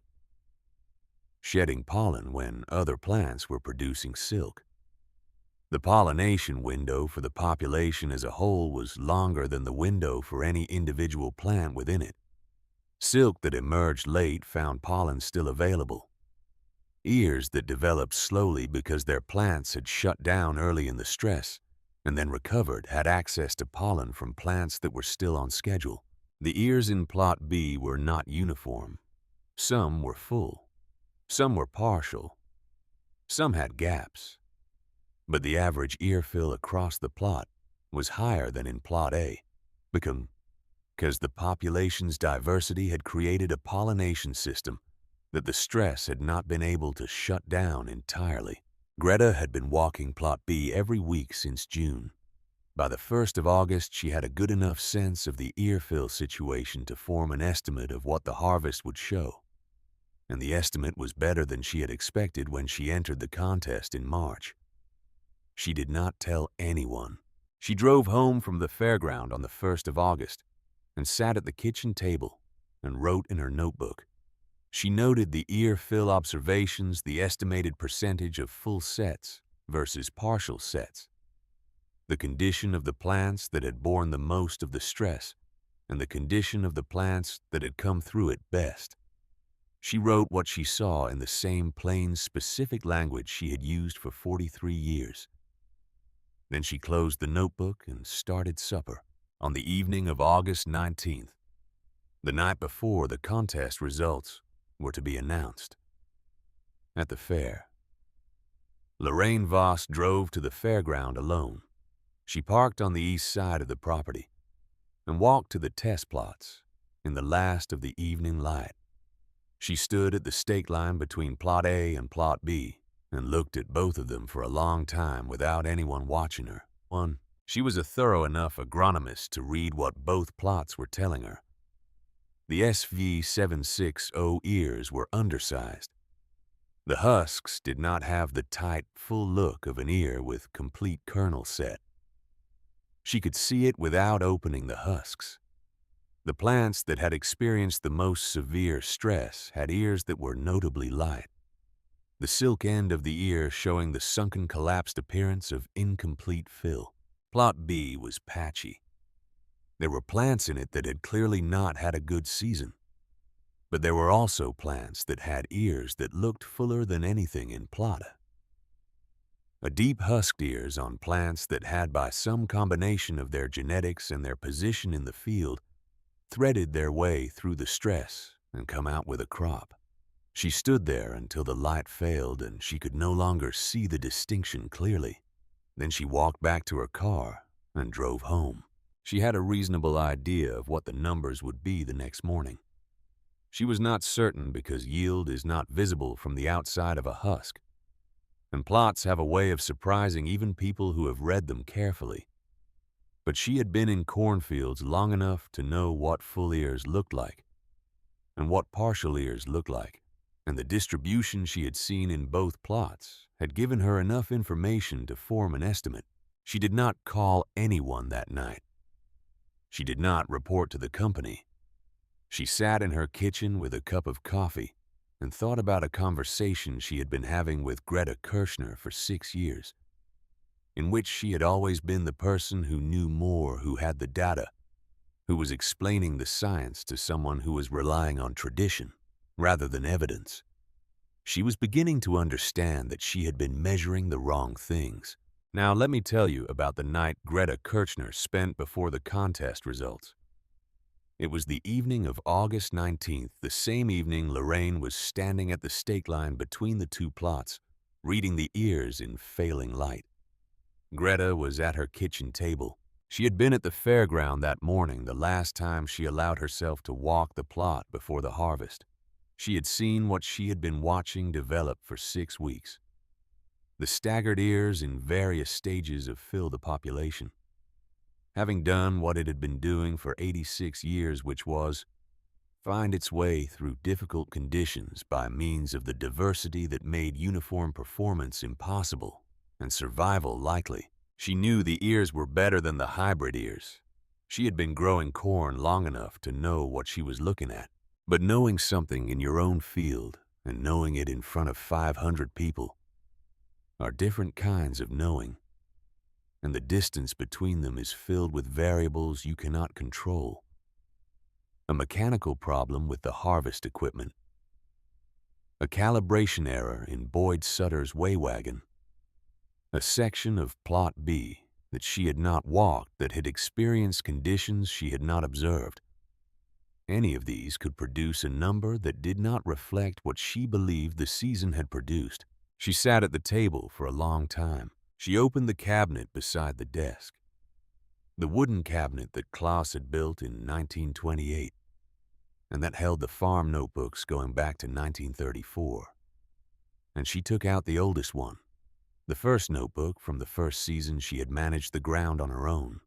shedding pollen when other plants were producing silk. The pollination window for the population as a whole was longer than the window for any individual plant within it. Silk that emerged late found pollen still available. Ears that developed slowly because their plants had shut down early in the stress and then recovered had access to pollen from plants that were still on schedule. The ears in Plot B were not uniform. Some were full. Some were partial. Some had gaps. But the average ear fill across the plot was higher than in Plot A because the population's diversity had created a pollination system that the stress had not been able to shut down entirely. Greta had been walking Plot B every week since June. By the 1st of August, she had a good enough sense of the ear fill situation to form an estimate of what the harvest would show. And the estimate was better than she had expected when she entered the contest in March. She did not tell anyone. She drove home from the fairground on the 1st of August and sat at the kitchen table and wrote in her notebook. She noted the ear fill observations, the estimated percentage of full sets versus partial sets, the condition of the plants that had borne the most of the stress, and the condition of the plants that had come through it best. She wrote what she saw in the same plain, specific language she had used for 43 years. Then she closed the notebook and started supper on the evening of August 19th, the night before the contest results were to be announced. At the fair, Lorraine Voss drove to the fairground alone. She parked on the east side of the property and walked to the test plots in the last of the evening light. She stood at the stake line between Plot A and Plot B and looked at both of them for a long time without anyone watching her. She was a thorough enough agronomist to read what both plots were telling her. The SV760 ears were undersized. The husks did not have the tight, full look of an ear with complete kernel set. She could see it without opening the husks. The plants that had experienced the most severe stress had ears that were notably light, the silk end of the ear showing the sunken, collapsed appearance of incomplete fill. Plot B was patchy. There were plants in it that had clearly not had a good season, but there were also plants that had ears that looked fuller than anything in Plot A. Deep husked ears on plants that had, by some combination of their genetics and their position in the field, threaded their way through the stress and come out with a crop. She stood there until the light failed and she could no longer see the distinction clearly. Then she walked back to her car and drove home. She had a reasonable idea of what the numbers would be the next morning. She was not certain because yield is not visible from the outside of a husk, and plots have a way of surprising even people who have read them carefully. But she had been in cornfields long enough to know what full ears looked like and what partial ears looked like, and the distribution she had seen in both plots had given her enough information to form an estimate. She did not call anyone that night. She did not report to the company. She sat in her kitchen with a cup of coffee and thought about a conversation she had been having with Greta Kirchner for 6 years, in which she had always been the person who knew more, who had the data, who was explaining the science to someone who was relying on tradition rather than evidence. She was beginning to understand that she had been measuring the wrong things. Now let me tell you about the night Greta Kirchner spent before the contest results. It was the evening of August 19th, the same evening Lorraine was standing at the stake line between the two plots, reading the ears in failing light. Greta was at her kitchen table. She had been at the fairground that morning, the last time she allowed herself to walk the plot before the harvest. She had seen what she had been watching develop for 6 weeks. The staggered ears in various stages of fill the population. Having done what it had been doing for 86 years, which was find its way through difficult conditions by means of the diversity that made uniform performance impossible and survival likely. She knew the ears were better than the hybrid ears. She had been growing corn long enough to know what she was looking at. But knowing something in your own field and knowing it in front of 500 people are different kinds of knowing. and the distance between them is filled with variables you cannot control. A mechanical problem with the harvest equipment, a calibration error in Boyd Sutter's way wagon, a section of Plot B that she had not walked that had experienced conditions she had not observed. Any of these could produce a number that did not reflect what she believed the season had produced. She sat at the table for a long time. She opened the cabinet beside the desk, the wooden cabinet that Klaus had built in 1928, and that held the farm notebooks going back to 1934. And she took out the oldest one, the first notebook from the first season she had managed the ground on her own.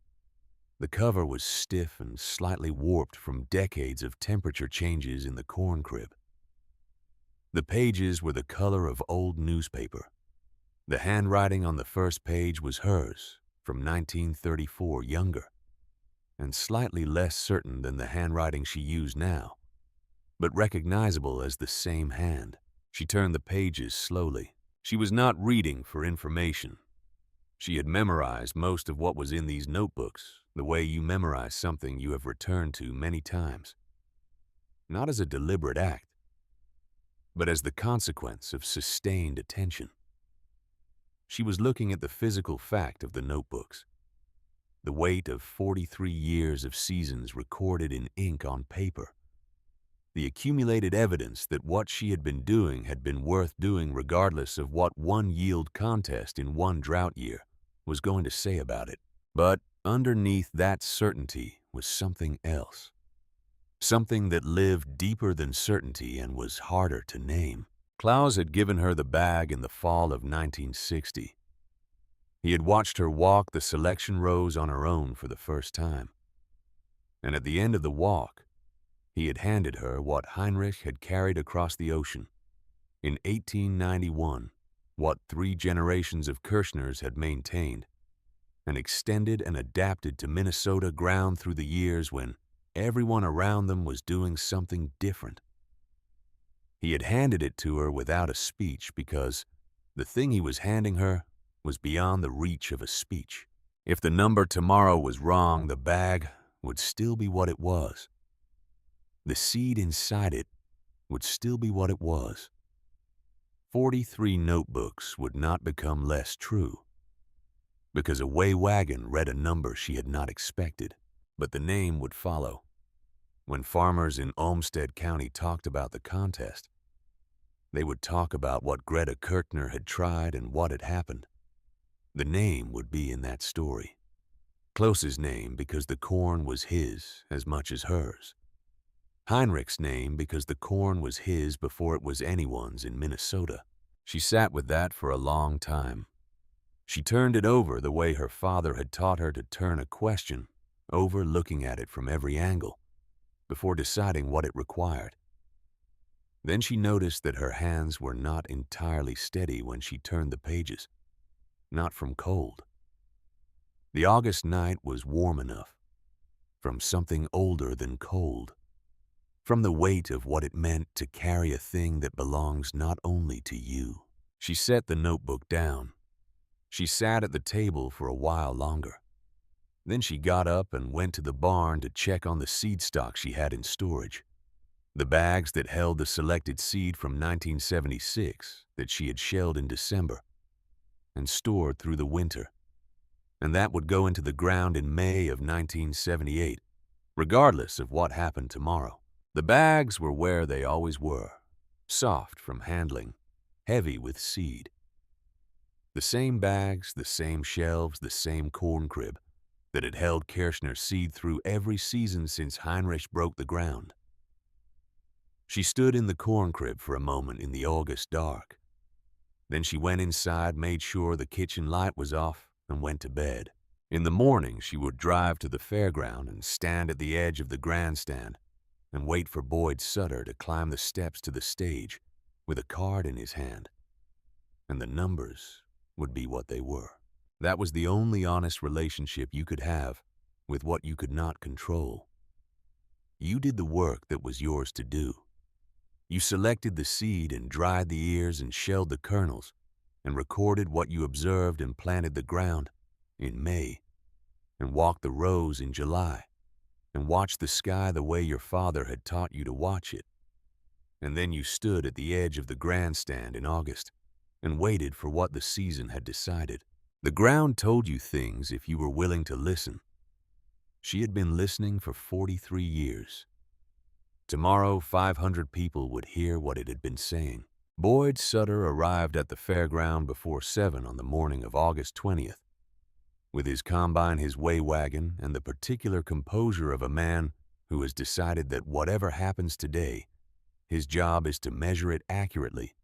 The cover was stiff and slightly warped from decades of temperature changes in the corn crib. The pages were the color of old newspaper. The handwriting on the first page was hers, from 1934, younger, and slightly less certain than the handwriting she used now, but recognizable as the same hand. She turned the pages slowly. She was not reading for information. She had memorized most of what was in these notebooks, the way you memorize something you have returned to many times. Not as a deliberate act, but as the consequence of sustained attention. She was looking at the physical fact of the notebooks, the weight of 43 years of seasons recorded in ink on paper, the accumulated evidence that what she had been doing had been worth doing regardless of what one yield contest in one drought year was going to say about it. But underneath that certainty was something else, something that lived deeper than certainty and was harder to name. Klaus had given her the bag in the fall of 1960. He had watched her walk the selection rows on her own for the first time. And at the end of the walk, he had handed her what Heinrich had carried across the ocean. In 1891, what 3 generations of Kirschners had maintained, and extended and adapted to Minnesota ground through the years when everyone around them was doing something different. He had handed it to her without a speech because the thing he was handing her was beyond the reach of a speech. If the number tomorrow was wrong, the bag would still be what it was. The seed inside it would still be what it was. 43 notebooks would not become less true, because a way wagon read a number she had not expected, but the name would follow. When farmers in Olmsted County talked about the contest, they would talk about what Greta Kirchner had tried and what had happened. The name would be in that story. Klaus's name because the corn was his as much as hers. Heinrich's name because the corn was his before it was anyone's in Minnesota. She sat with that for a long time. She turned it over the way her father had taught her to turn a question, over looking at it from every angle, before deciding what it required. Then she noticed that her hands were not entirely steady when she turned the pages, not from cold. The August night was warm enough, from something older than cold, from the weight of what it meant to carry a thing that belongs not only to you. She set the notebook down. She sat at the table for a while longer. Then she got up and went to the barn to check on the seed stock she had in storage. The bags that held the selected seed from 1976 that she had shelled in December and stored through the winter, and that would go into the ground in May of 1978, regardless of what happened tomorrow. The bags were where they always were, soft from handling, heavy with seed. The same bags, the same shelves, the same corn crib that had held Kirschner's seed through every season since Heinrich broke the ground. She stood in the corn crib for a moment in the August dark. Then she went inside, made sure the kitchen light was off, and went to bed. In the morning, she would drive to the fairground and stand at the edge of the grandstand and wait for Boyd Sutter to climb the steps to the stage with a card in his hand. And the numbers would be what they were. That was the only honest relationship you could have with what you could not control. You did the work that was yours to do. You selected the seed and dried the ears and shelled the kernels and recorded what you observed and planted the ground in May, and walked the rows in July, and watched the sky the way your father had taught you to watch it. And then you stood at the edge of the grandstand in August and waited for what the season had decided. The ground told you things if you were willing to listen. She had been listening for 43 years. Tomorrow, 500 people would hear what it had been saying. Boyd Sutter arrived at the fairground before 7 on the morning of August 20th. With his combine, his way wagon, and the particular composure of a man who has decided that whatever happens today, his job is to measure it accurately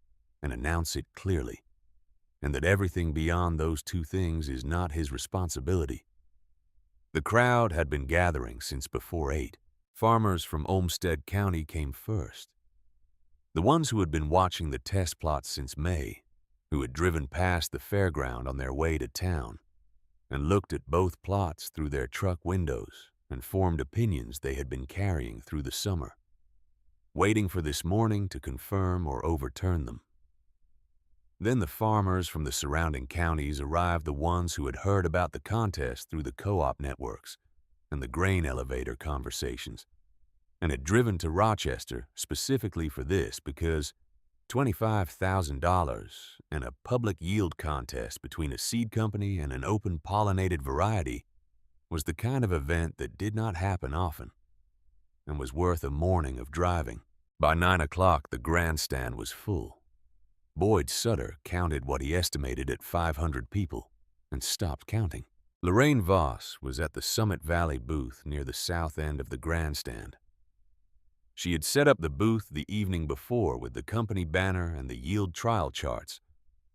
and announce it clearly, and that everything beyond those two things is not his responsibility. The crowd had been gathering since before 8. Farmers from Olmsted County came first. The ones who had been watching the test plots since May, who had driven past the fairground on their way to town, and looked at both plots through their truck windows and formed opinions they had been carrying through the summer, waiting for this morning to confirm or overturn them. Then the farmers from the surrounding counties arrived, the ones who had heard about the contest through the co-op networks and the grain elevator conversations, and had driven to Rochester specifically for this because $25,000 and a public yield contest between a seed company and an open pollinated variety was the kind of event that did not happen often and was worth a morning of driving. By 9 o'clock, the grandstand was full. Boyd Sutter counted what he estimated at 500 people and stopped counting. Lorraine Voss was at the Summit Valley booth near the south end of the grandstand. She had set up the booth the evening before with the company banner and the yield trial charts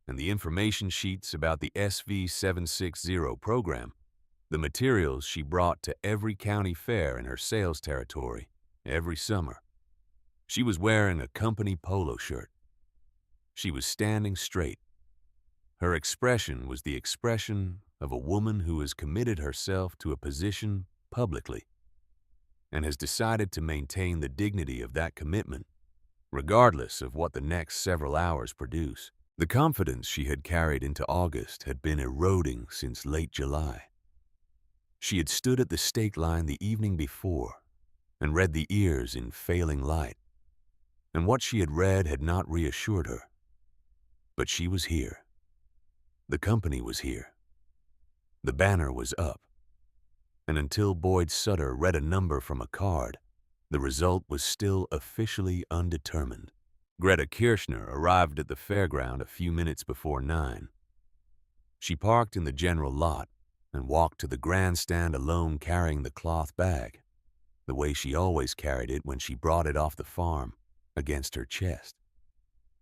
and the information sheets about the SV760 program, the materials she brought to every county fair in her sales territory every summer. She was wearing a company polo shirt. She was standing straight. Her expression was the expression of a woman who has committed herself to a position publicly and has decided to maintain the dignity of that commitment, regardless of what the next several hours produce. The confidence she had carried into August had been eroding since late July. She had stood at the stake line the evening before and read the ears in failing light, and what she had read had not reassured her. But she was here. The company was here. The banner was up. And until Boyd Sutter read a number from a card, the result was still officially undetermined. Greta Kirchner arrived at the fairground a few minutes before 9. She parked in the general lot and walked to the grandstand alone, carrying the cloth bag, the way she always carried it when she brought it off the farm, against her chest,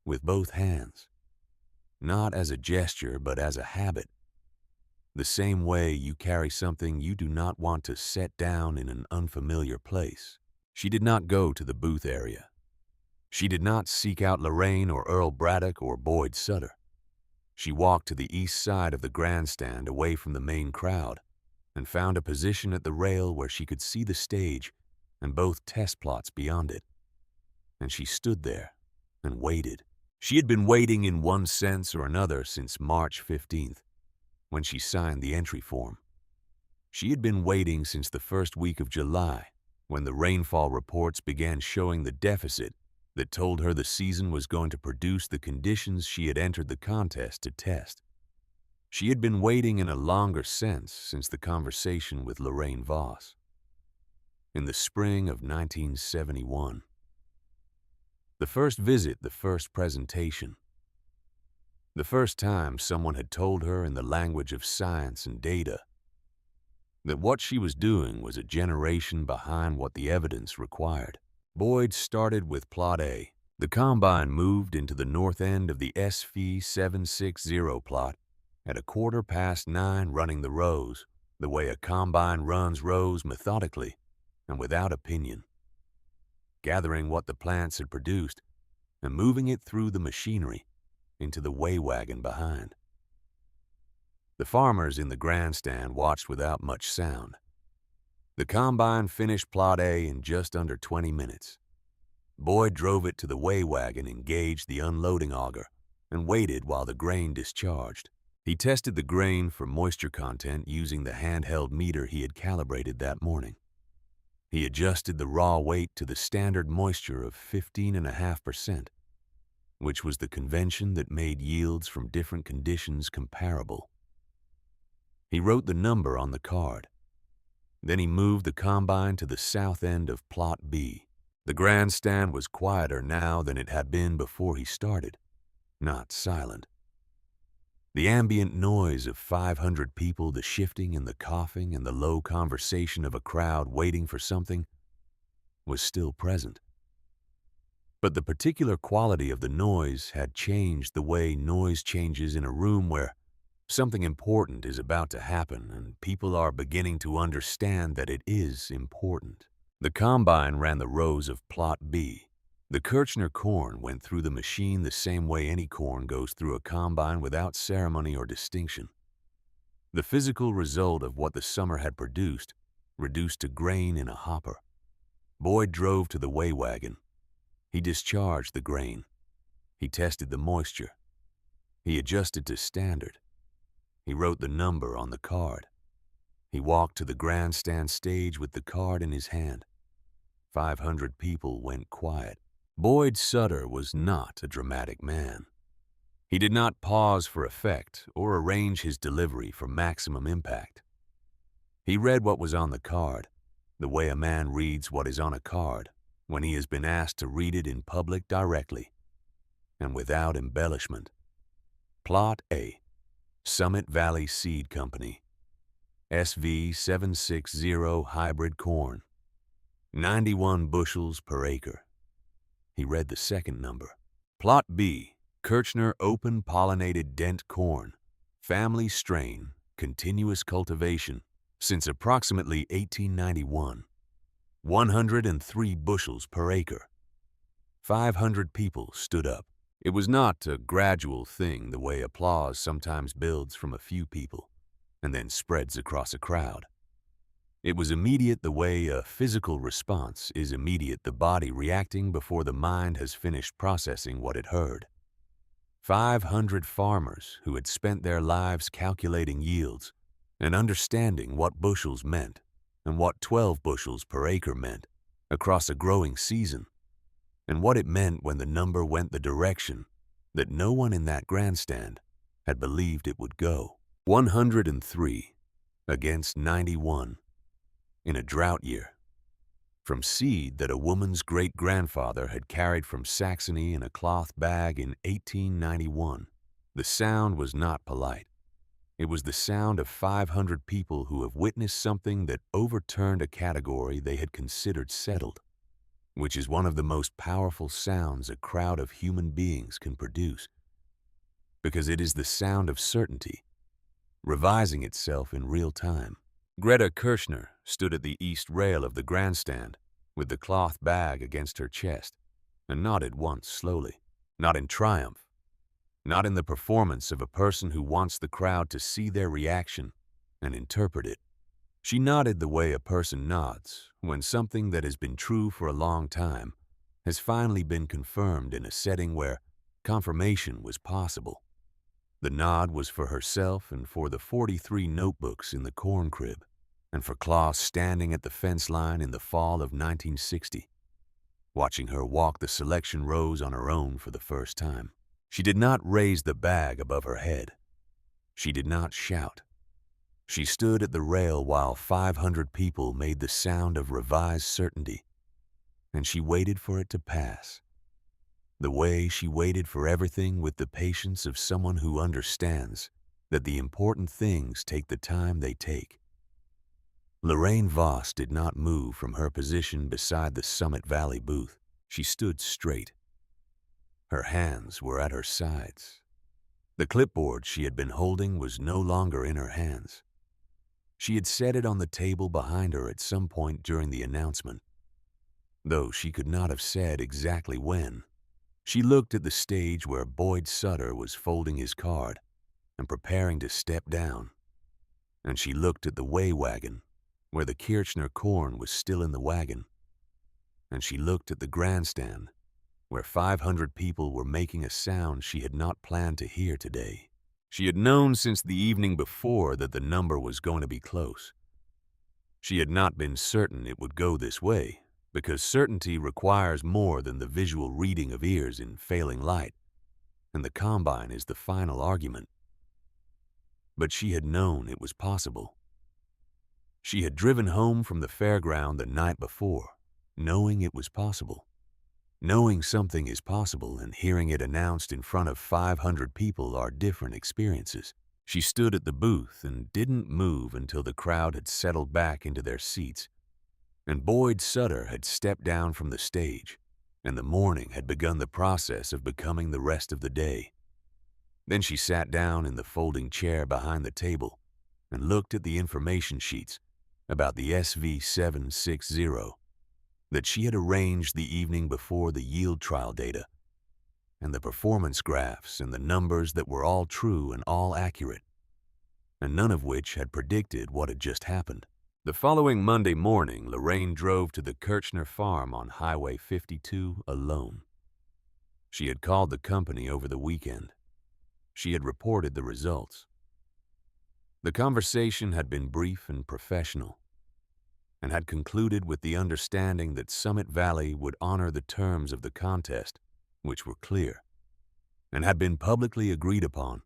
with both hands. Not as a gesture, but as a habit. The same way you carry something you do not want to set down in an unfamiliar place. She did not go to the booth area. She did not seek out Lorraine or Earl Braddock or Boyd Sutter. She walked to the east side of the grandstand away from the main crowd and found a position at the rail where she could see the stage and both test plots beyond it. And she stood there and waited. She had been waiting in one sense or another since March 15th, when she signed the entry form. She had been waiting since the first week of July, when the rainfall reports began showing the deficit that told her the season was going to produce the conditions she had entered the contest to test. She had been waiting in a longer sense since the conversation with Lorraine Voss. In the spring of 1971. The first visit, the first presentation. The first time someone had told her in the language of science and data that what she was doing was a generation behind what the evidence required. Boyd started with Plot A. The combine moved into the north end of the SV760 plot at 9:15, running the rows, the way a combine runs rows methodically and without opinion, gathering what the plants had produced and moving it through the machinery into the way wagon behind. The farmers in the grandstand watched without much sound. The combine finished Plot A in just under 20 minutes. Boyd drove it to the way wagon, engaged the unloading auger, and waited while the grain discharged. He tested the grain for moisture content using the handheld meter he had calibrated that morning. He adjusted the raw weight to the standard moisture of 15.5%, which was the convention that made yields from different conditions comparable. He wrote the number on the card. Then he moved the combine to the south end of Plot B. The grandstand was quieter now than it had been before he started, not silent. The ambient noise of 500 people, the shifting and the coughing and the low conversation of a crowd waiting for something was still present. But the particular quality of the noise had changed the way noise changes in a room where something important is about to happen and people are beginning to understand that it is important. The combine ran the rows of Plot B. The Kirchner corn went through the machine the same way any corn goes through a combine without ceremony or distinction. The physical result of what the summer had produced, reduced to grain in a hopper. Boyd drove to the weigh wagon. He discharged the grain. He tested the moisture. He adjusted to standard. He wrote the number on the card. He walked to the grandstand stage with the card in his hand. 500 people went quiet. Boyd Sutter was not a dramatic man. He did not pause for effect or arrange his delivery for maximum impact. He read what was on the card, the way a man reads what is on a card when he has been asked to read it in public directly, and without embellishment. Plot A, Summit Valley Seed Company, SV 760 hybrid corn, 91 bushels per acre. He read the second number. Plot B, Kirchner open pollinated dent corn, family strain, continuous cultivation, since approximately 1891. 103 bushels per acre. 500 people stood up. It was not a gradual thing the way applause sometimes builds from a few people and then spreads across a crowd. It was immediate the way a physical response is immediate, the body reacting before the mind has finished processing what it heard. 500 farmers who had spent their lives calculating yields and understanding what bushels meant and what 12 bushels per acre meant across a growing season, and what it meant when the number went the direction that no one in that grandstand had believed it would go. 103 against 91 in a drought year. From seed that a woman's great-grandfather had carried from Saxony in a cloth bag in 1891, the sound was not polite. It was the sound of 500 people who have witnessed something that overturned a category they had considered settled, which is one of the most powerful sounds a crowd of human beings can produce, because it is the sound of certainty, revising itself in real time. Greta Kirchner stood at the east rail of the grandstand with the cloth bag against her chest and nodded once slowly, not in triumph, not in the performance of a person who wants the crowd to see their reaction and interpret it. She nodded the way a person nods when something that has been true for a long time has finally been confirmed in a setting where confirmation was possible. The nod was for herself and for the 43 notebooks in the corn crib, and for Klaus standing at the fence line in the fall of 1960, watching her walk the selection rows on her own for the first time. She did not raise the bag above her head. She did not shout. She stood at the rail while 500 people made the sound of revised certainty, and she waited for it to pass. The way she waited for everything with the patience of someone who understands that the important things take the time they take. Lorraine Voss did not move from her position beside the Summit Valley booth. She stood straight. Her hands were at her sides. The clipboard she had been holding was no longer in her hands. She had set it on the table behind her at some point during the announcement, though she could not have said exactly when. She looked at the stage where Boyd Sutter was folding his card and preparing to step down, and she looked at the weigh wagon where the Kirchner corn was still in the wagon, and she looked at the grandstand where 500 people were making a sound she had not planned to hear today. She had known since the evening before that the number was going to be close. She had not been certain it would go this way, because certainty requires more than the visual reading of ears in failing light, and the combine is the final argument. But she had known it was possible. She had driven home from the fairground the night before, knowing it was possible. Knowing something is possible and hearing it announced in front of 500 people are different experiences. She stood at the booth and didn't move until the crowd had settled back into their seats, and Boyd Sutter had stepped down from the stage, and the morning had begun the process of becoming the rest of the day. Then she sat down in the folding chair behind the table and looked at the information sheets about the SV760 that she had arranged the evening before the yield trial data, and the performance graphs and the numbers that were all true and all accurate, and none of which had predicted what had just happened. The following Monday morning, Lorraine drove to the Kirchner farm on Highway 52 alone. She had called the company over the weekend. She had reported the results. The conversation had been brief and professional, and had concluded with the understanding that Summit Valley would honor the terms of the contest, which were clear, and had been publicly agreed upon,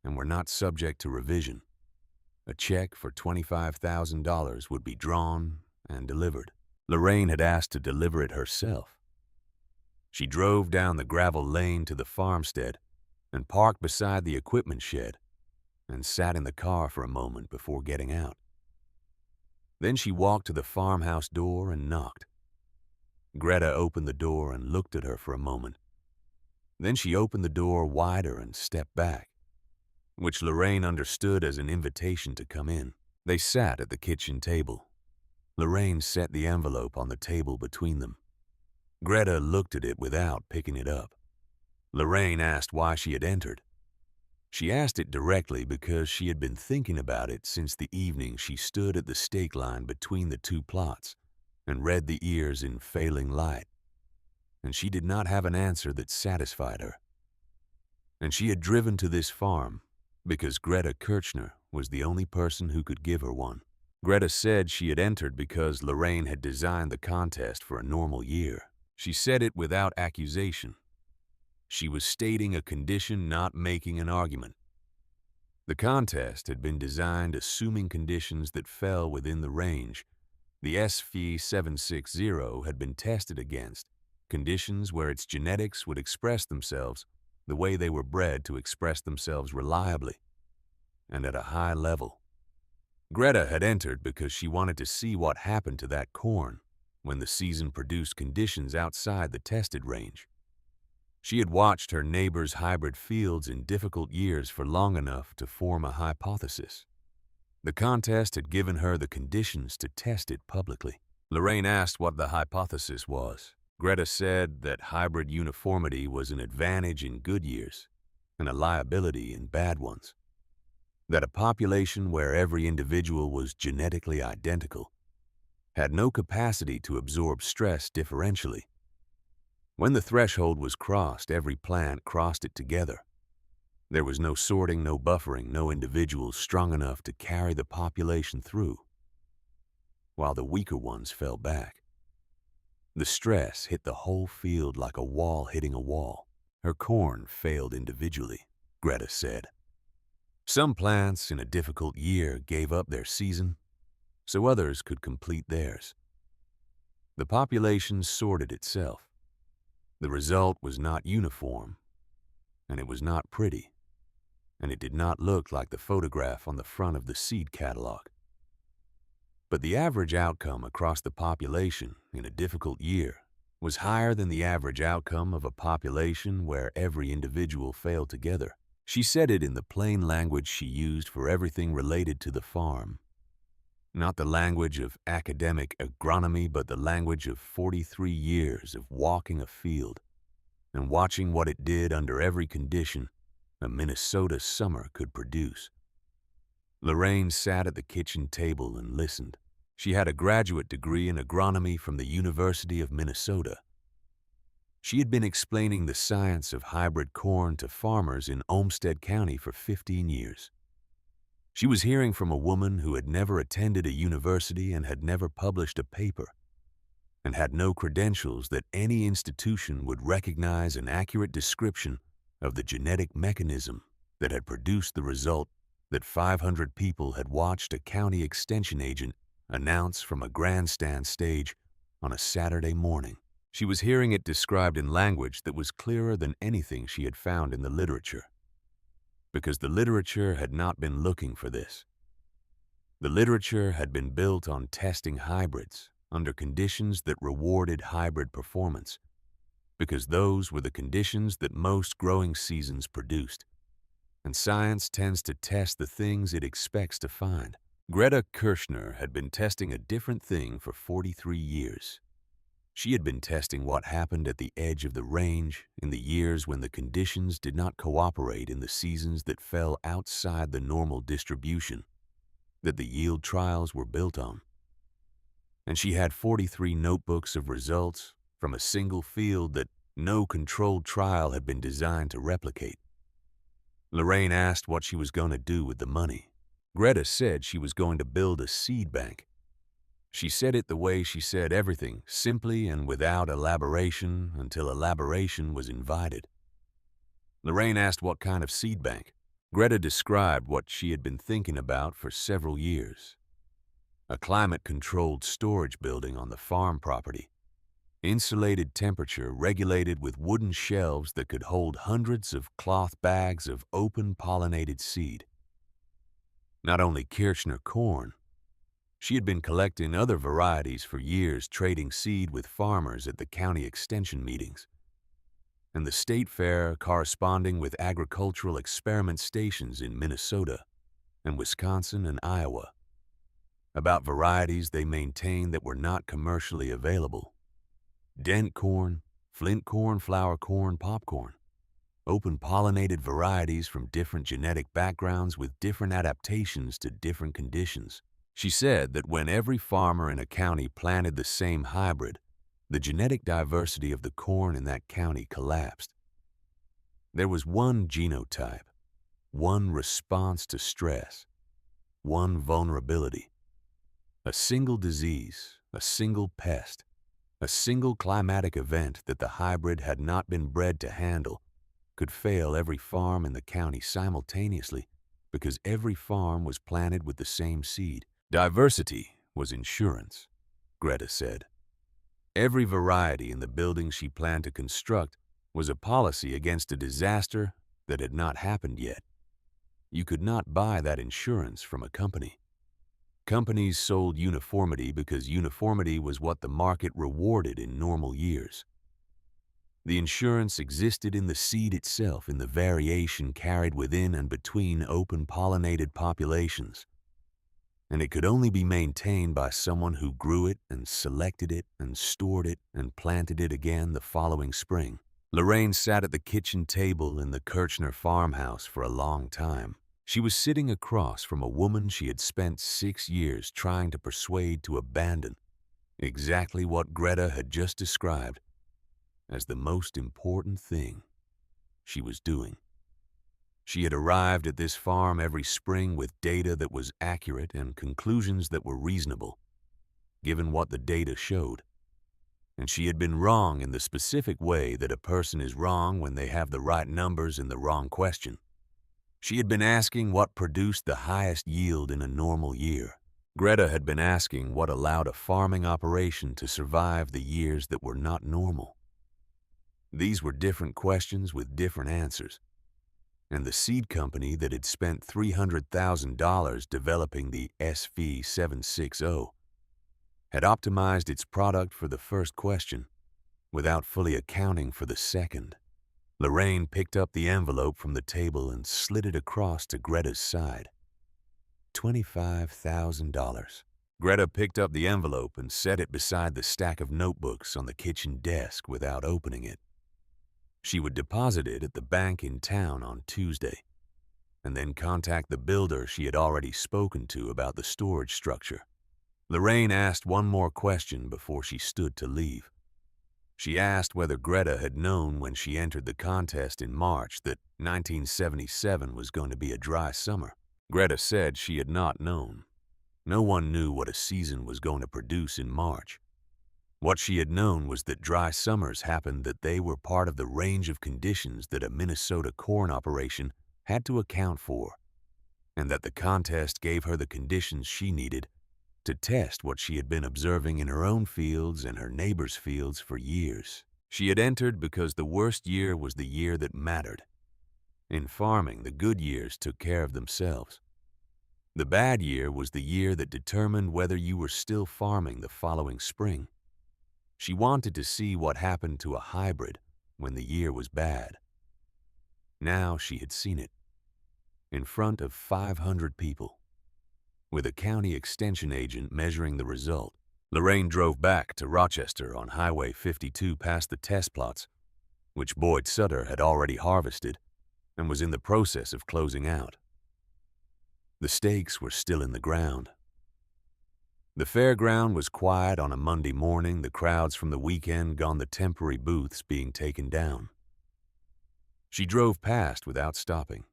and were not subject to revision. A check for $25,000 would be drawn and delivered. Lorraine had asked to deliver it herself. She drove down the gravel lane to the farmstead and parked beside the equipment shed and sat in the car for a moment before getting out. Then she walked to the farmhouse door and knocked. Greta opened the door and looked at her for a moment. Then she opened the door wider and stepped back, which Lorraine understood as an invitation to come in. They sat at the kitchen table. Lorraine set the envelope on the table between them. Greta looked at it without picking it up. Lorraine asked why she had entered. She asked it directly because she had been thinking about it since the evening she stood at the stake line between the two plots and read the ears in failing light, and she did not have an answer that satisfied her. And she had driven to this farm because Greta Kirchner was the only person who could give her one. Greta said she had entered because Lorraine had designed the contest for a normal year. She said it without accusation. She was stating a condition, not making an argument. The contest had been designed assuming conditions that fell within the range the SV760 had been tested against, conditions where its genetics would express themselves the way they were bred to express themselves reliably and at a high level. Greta had entered because she wanted to see what happened to that corn when the season produced conditions outside the tested range. She had watched her neighbor's hybrid fields in difficult years for long enough to form a hypothesis. The contest had given her the conditions to test it publicly. Lorraine asked what the hypothesis was. Greta said that hybrid uniformity was an advantage in good years and a liability in bad ones. That a population where every individual was genetically identical had no capacity to absorb stress differentially. When the threshold was crossed, every plant crossed it together. There was no sorting, no buffering, no individuals strong enough to carry the population through, while the weaker ones fell back. The stress hit the whole field like a wall hitting a wall. Her corn failed individually, Greta said. Some plants in a difficult year gave up their season, so others could complete theirs. The population sorted itself. The result was not uniform, and it was not pretty, and it did not look like the photograph on the front of the seed catalog. But the average outcome across the population in a difficult year was higher than the average outcome of a population where every individual failed together. She said it in the plain language she used for everything related to the farm. Not the language of academic agronomy, but the language of 43 years of walking a field and watching what it did under every condition a Minnesota summer could produce. Lorraine sat at the kitchen table and listened. She had a graduate degree in agronomy from the University of Minnesota. She had been explaining the science of hybrid corn to farmers in Olmsted County for 15 years. She was hearing from a woman who had never attended a university and had never published a paper, and had no credentials that any institution would recognize an accurate description of the genetic mechanism that had produced the result that 500 people had watched a county extension agent announce from a grandstand stage on a Saturday morning. She was hearing it described in language that was clearer than anything she had found in the literature, because the literature had not been looking for this. The literature had been built on testing hybrids under conditions that rewarded hybrid performance, because those were the conditions that most growing seasons produced. And science tends to test the things it expects to find. Greta Kirchner had been testing a different thing for 43 years. She had been testing what happened at the edge of the range in the years when the conditions did not cooperate in the seasons that fell outside the normal distribution that the yield trials were built on. And she had 43 notebooks of results from a single field that no controlled trial had been designed to replicate. Lorraine asked what she was going to do with the money. Greta said she was going to build a seed bank. She said it the way she said everything, simply and without elaboration until elaboration was invited. Lorraine asked what kind of seed bank. Greta described what she had been thinking about for several years. A climate-controlled storage building on the farm property. Insulated temperature regulated with wooden shelves that could hold hundreds of cloth bags of open pollinated seed. Not only Kirchner corn, she had been collecting other varieties for years, trading seed with farmers at the county extension meetings, and the state fair corresponding with agricultural experiment stations in Minnesota and Wisconsin and Iowa, about varieties they maintained that were not commercially available. Dent corn, flint corn, flower corn, popcorn. Open pollinated varieties from different genetic backgrounds with different adaptations to different conditions. She said that when every farmer in a county planted the same hybrid, the genetic diversity of the corn in that county collapsed. There was one genotype, one response to stress, one vulnerability. A single disease, a single pest, a single climatic event that the hybrid had not been bred to handle could fail every farm in the county simultaneously because every farm was planted with the same seed. Diversity was insurance, Greta said. Every variety in the building she planned to construct was a policy against a disaster that had not happened yet. You could not buy that insurance from a company. Companies sold uniformity because uniformity was what the market rewarded in normal years. The insurance existed in the seed itself, in the variation carried within and between open pollinated populations. And it could only be maintained by someone who grew it and selected it and stored it and planted it again the following spring. Lorraine sat at the kitchen table in the Kirchner farmhouse for a long time. She was sitting across from a woman she had spent 6 years trying to persuade to abandon exactly what Greta had just described as the most important thing she was doing. She had arrived at this farm every spring with data that was accurate and conclusions that were reasonable, given what the data showed. And she had been wrong in the specific way that a person is wrong when they have the right numbers in the wrong question. She had been asking what produced the highest yield in a normal year. Greta had been asking what allowed a farming operation to survive the years that were not normal. These were different questions with different answers. And the seed company that had spent $300,000 developing the SV760 had optimized its product for the first question without fully accounting for the second. Lorraine picked up the envelope from the table and slid it across to Greta's side. $25,000. Greta picked up the envelope and set it beside the stack of notebooks on the kitchen desk without opening it. She would deposit it at the bank in town on Tuesday, and then contact the builder she had already spoken to about the storage structure. Lorraine asked one more question before she stood to leave. She asked whether Greta had known when she entered the contest in March that 1977 was going to be a dry summer. Greta said she had not known. No one knew what a season was going to produce in March. What she had known was that dry summers happened, that they were part of the range of conditions that a Minnesota corn operation had to account for, and that the contest gave her the conditions she needed to test what she had been observing in her own fields and her neighbors' fields for years. She had entered because the worst year was the year that mattered. In farming, the good years took care of themselves. The bad year was the year that determined whether you were still farming the following spring. She wanted to see what happened to a hybrid when the year was bad. Now she had seen it, in front of 500 people, with a county extension agent measuring the result. Lorraine drove back to Rochester on Highway 52 past the test plots, which Boyd Sutter had already harvested and was in the process of closing out. The stakes were still in the ground. The fairground was quiet on a Monday morning, the crowds from the weekend gone, the temporary booths being taken down. She drove past without stopping.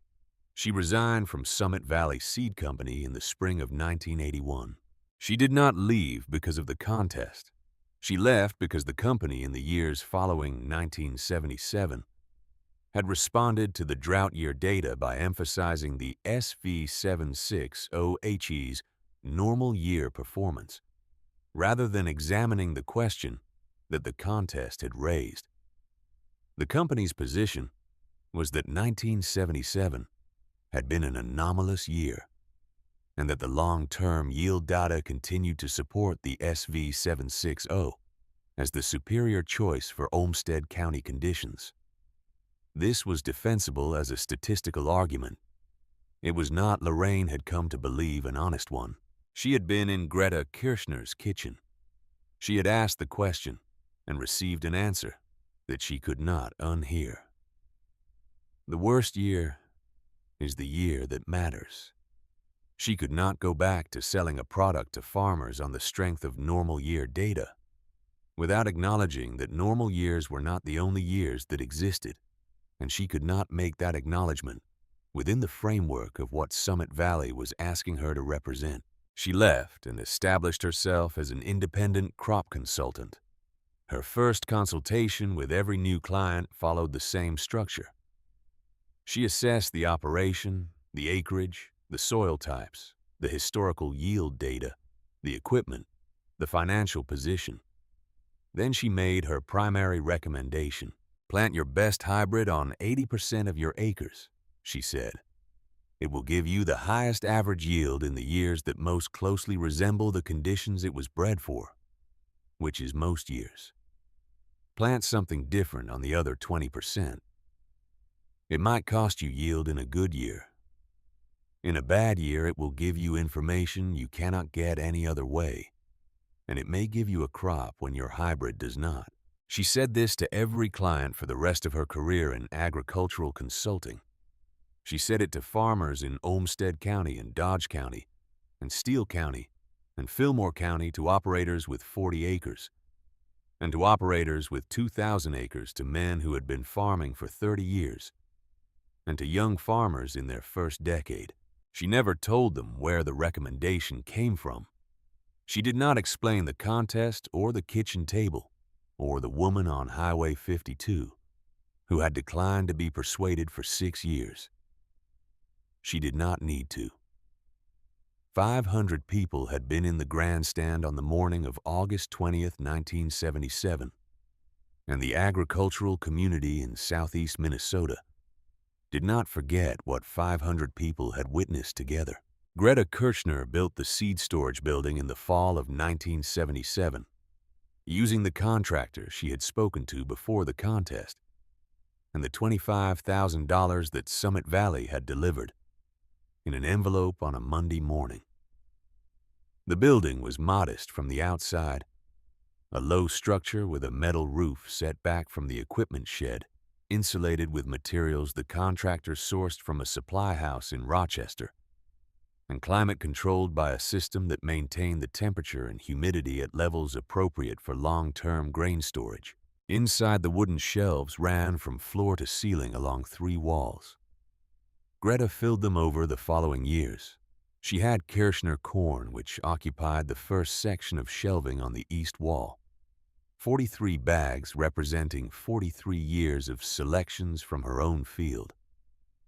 She resigned from Summit Valley Seed Company in the spring of 1981. She did not leave because of the contest. She left because the company in the years following 1977 had responded to the drought year data by emphasizing the SV76OHE's normal year performance, rather than examining the question that the contest had raised. The company's position was that 1977 had been an anomalous year, and that the long-term yield data continued to support the SV760 as the superior choice for Olmsted County conditions. This was defensible as a statistical argument. It was not, Lorraine had come to believe, an honest one. She had been in Greta Kirchner's kitchen. She had asked the question and received an answer that she could not unhear. The worst year is the year that matters. She could not go back to selling a product to farmers on the strength of normal year data, without acknowledging that normal years were not the only years that existed, and she could not make that acknowledgement within the framework of what Summit Valley was asking her to represent. She left and established herself as an independent crop consultant. Her first consultation with every new client followed the same structure. She assessed the operation, the acreage, the soil types, the historical yield data, the equipment, the financial position. Then she made her primary recommendation. Plant your best hybrid on 80% of your acres, she said. It will give you the highest average yield in the years that most closely resemble the conditions it was bred for, which is most years. Plant something different on the other 20%. It might cost you yield in a good year. In a bad year, it will give you information you cannot get any other way, and it may give you a crop when your hybrid does not. She said this to every client for the rest of her career in agricultural consulting. She said it to farmers in Olmsted County and Dodge County and Steele County and Fillmore County, to operators with 40 acres, and to operators with 2,000 acres, to men who had been farming for 30 years, and to young farmers in their first decade. She never told them where the recommendation came from. She did not explain the contest or the kitchen table or the woman on Highway 52 who had declined to be persuaded for 6 years. She did not need to. 500 people had been in the grandstand on the morning of August 20th, 1977, and the agricultural community in southeast Minnesota did not forget what 500 people had witnessed together. Greta Kirchner built the seed storage building in the fall of 1977, using the contractor she had spoken to before the contest, and the $25,000 that Summit Valley had delivered in an envelope on a Monday morning. The building was modest from the outside, a low structure with a metal roof set back from the equipment shed, insulated with materials the contractor sourced from a supply house in Rochester, and climate-controlled by a system that maintained the temperature and humidity at levels appropriate for long-term grain storage. Inside, the wooden shelves ran from floor to ceiling along 3 walls. Greta filled them over the following years. She had Kirschner corn, which occupied the first section of shelving on the east wall. 43 bags representing 43 years of selections from her own field.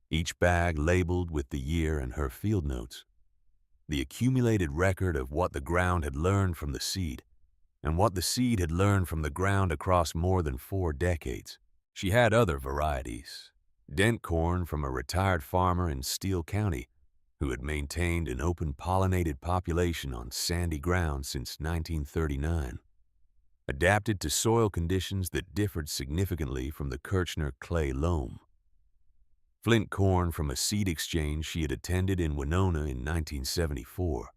Each bag labeled with the year and her field notes. The accumulated record of what the ground had learned from the seed, and what the seed had learned from the ground across more than 4 decades. She had other varieties. Dent corn from a retired farmer in Steele County who had maintained an open pollinated population on sandy ground since 1939. Adapted to soil conditions that differed significantly from the Kirschner clay loam. Flint corn from a seed exchange she had attended in Winona in 1974.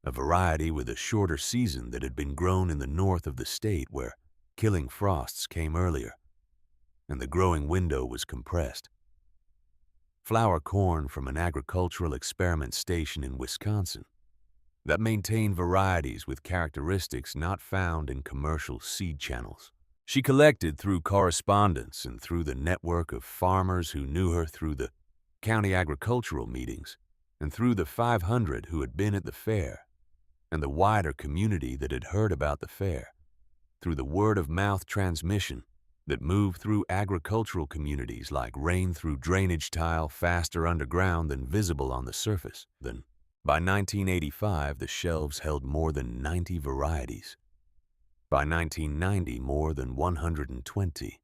A variety with a shorter season that had been grown in the north of the state where killing frosts came earlier, and the growing window was compressed. Flour corn from an agricultural experiment station in Wisconsin that maintained varieties with characteristics not found in commercial seed channels. She collected through correspondence and through the network of farmers who knew her through the county agricultural meetings and through the 500 who had been at the fair and the wider community that had heard about the fair, through the word-of-mouth transmission that moved through agricultural communities like rain through drainage tile faster underground than visible on the surface. Then, by 1985, the shelves held more than 90 varieties. By 1990, more than 120.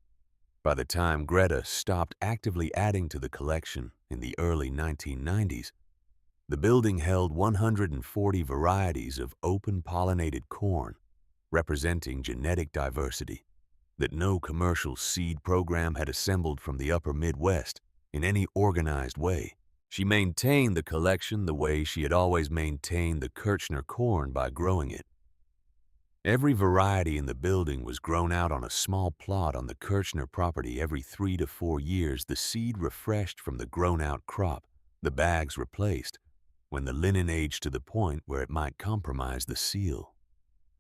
By the time Greta stopped actively adding to the collection in the early 1990s, the building held 140 varieties of open pollinated corn, representing genetic diversity that no commercial seed program had assembled from the upper Midwest in any organized way. She maintained the collection the way she had always maintained the Kirschner corn by growing it. Every variety in the building was grown out on a small plot on the Kirschner property every 3 to 4 years, the seed refreshed from the grown-out crop, the bags replaced, when the linen aged to the point where it might compromise the seal.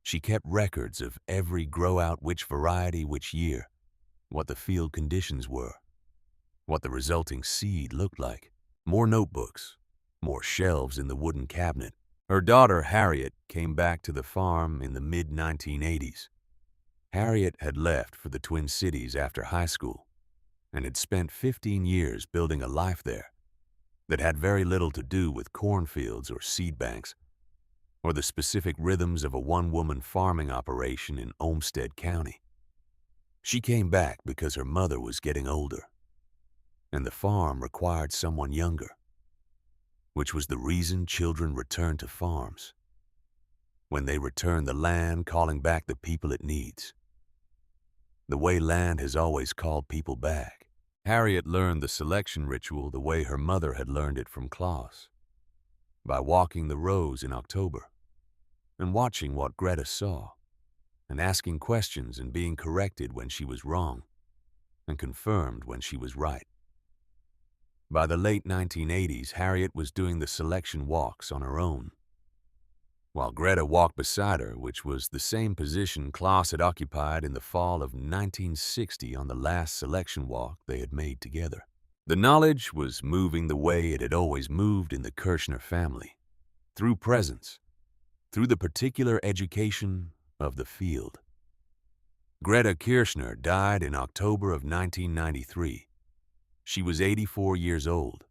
She kept records of every grow-out, which variety, which year, what the field conditions were, what the resulting seed looked like. More notebooks, more shelves in the wooden cabinet. Her daughter, Harriet, came back to the farm in the mid-1980s. Harriet had left for the Twin Cities after high school and had spent 15 years building a life there that had very little to do with cornfields or seed banks or the specific rhythms of a one-woman farming operation in Olmsted County. She came back because her mother was getting older, and the farm required someone younger, which was the reason children returned to farms. When they return the land, calling back the people it needs. The way land has always called people back. Harriet learned the selection ritual the way her mother had learned it from Klaus, by walking the rows in October and watching what Greta saw and asking questions and being corrected when she was wrong and confirmed when she was right. By the late 1980s, Harriet was doing the selection walks on her own, while Greta walked beside her, which was the same position Klaus had occupied in the fall of 1960 on the last selection walk they had made together. The knowledge was moving the way it had always moved in the Kirschner family, through presence, through the particular education of the field. Greta Kirschner died in October of 1993. She was 84 years old.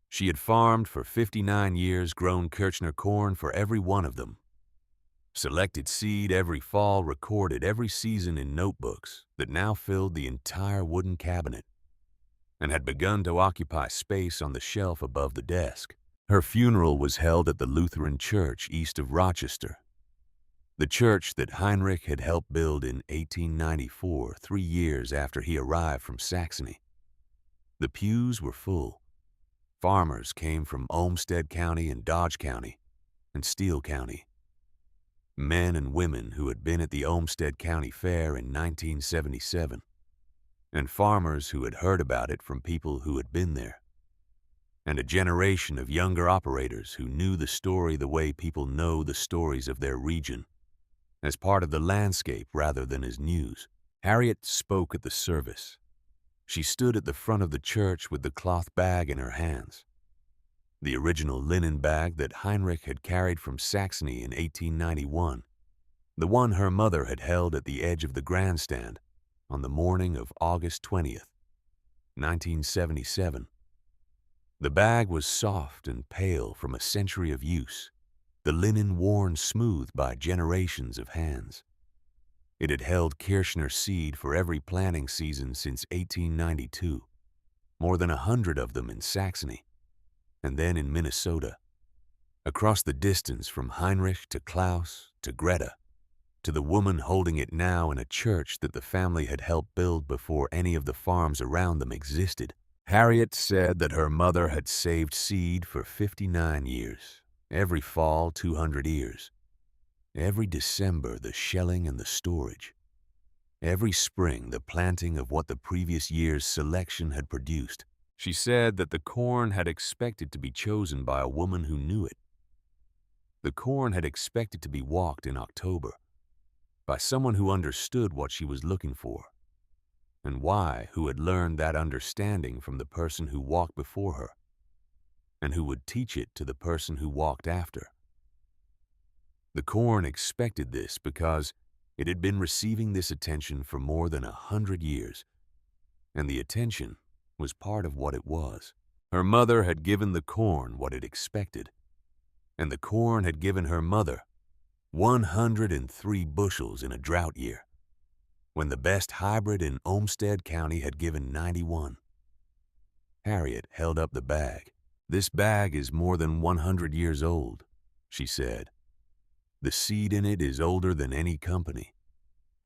She had farmed for 59 years, grown Kirschner corn for every one of them, selected seed every fall, recorded every season in notebooks that now filled the entire wooden cabinet, and had begun to occupy space on the shelf above the desk. Her funeral was held at the Lutheran Church east of Rochester, the church that Heinrich had helped build in 1894, 3 years after he arrived from Saxony. The pews were full. Farmers came from Olmsted County and Dodge County and Steele County. Men and women who had been at the Olmsted County Fair in 1977, and farmers who had heard about it from people who had been there, and a generation of younger operators who knew the story the way people know the stories of their region, as part of the landscape rather than as news. Harriet spoke at the service. She stood at the front of the church with the cloth bag in her hands. The original linen bag that Heinrich had carried from Saxony in 1891, the one her mother had held at the edge of the grandstand on the morning of August 20th, 1977. The bag was soft and pale from a century of use, the linen worn smooth by generations of hands. It had held Kirschner seed for every planting season since 1892, more than 100 of them in Saxony, and then in Minnesota. Across the distance from Heinrich to Klaus to Greta, to the woman holding it now in a church that the family had helped build before any of the farms around them existed, Harriet said that her mother had saved seed for 59 years, every fall 200 ears. Every December, the shelling and the storage. Every spring, the planting of what the previous year's selection had produced. She said that the corn had expected to be chosen by a woman who knew it. The corn had expected to be walked in October by someone who understood what she was looking for, and who had learned that understanding from the person who walked before her, and who would teach it to the person who walked after. The corn expected this because it had been receiving this attention for more than 100 years, and the attention was part of what it was. Her mother had given the corn what it expected, and the corn had given her mother 103 bushels in a drought year, when the best hybrid in Olmsted County had given 91. Harriet held up the bag. "This bag is more than 100 years old," she said. "The seed in it is older than any company,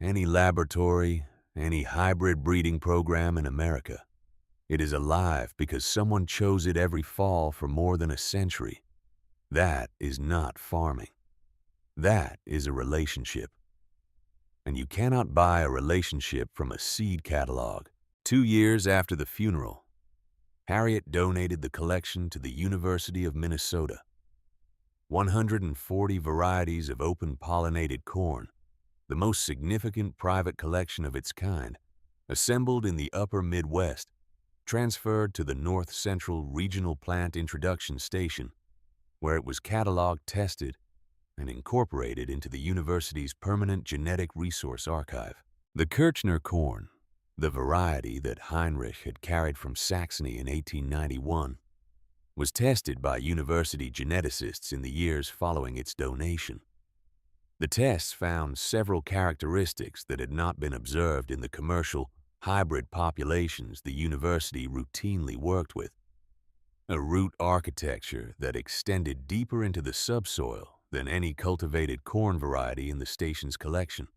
any laboratory, any hybrid breeding program in America. It is alive because someone chose it every fall for more than a century. That is not farming. That is a relationship. And you cannot buy a relationship from a seed catalog." 2 years after the funeral, Harriet donated the collection to the University of Minnesota. 140 varieties of open-pollinated corn, the most significant private collection of its kind, assembled in the upper Midwest, transferred to the North Central Regional Plant Introduction Station, where it was cataloged, tested, and incorporated into the university's permanent genetic resource archive. The Kirschner corn, the variety that Heinrich had carried from Saxony in 1891, was tested by university geneticists in the years following its donation. The tests found several characteristics that had not been observed in the commercial hybrid populations the university routinely worked with. A root architecture that extended deeper into the subsoil than any cultivated corn variety in the station's collection,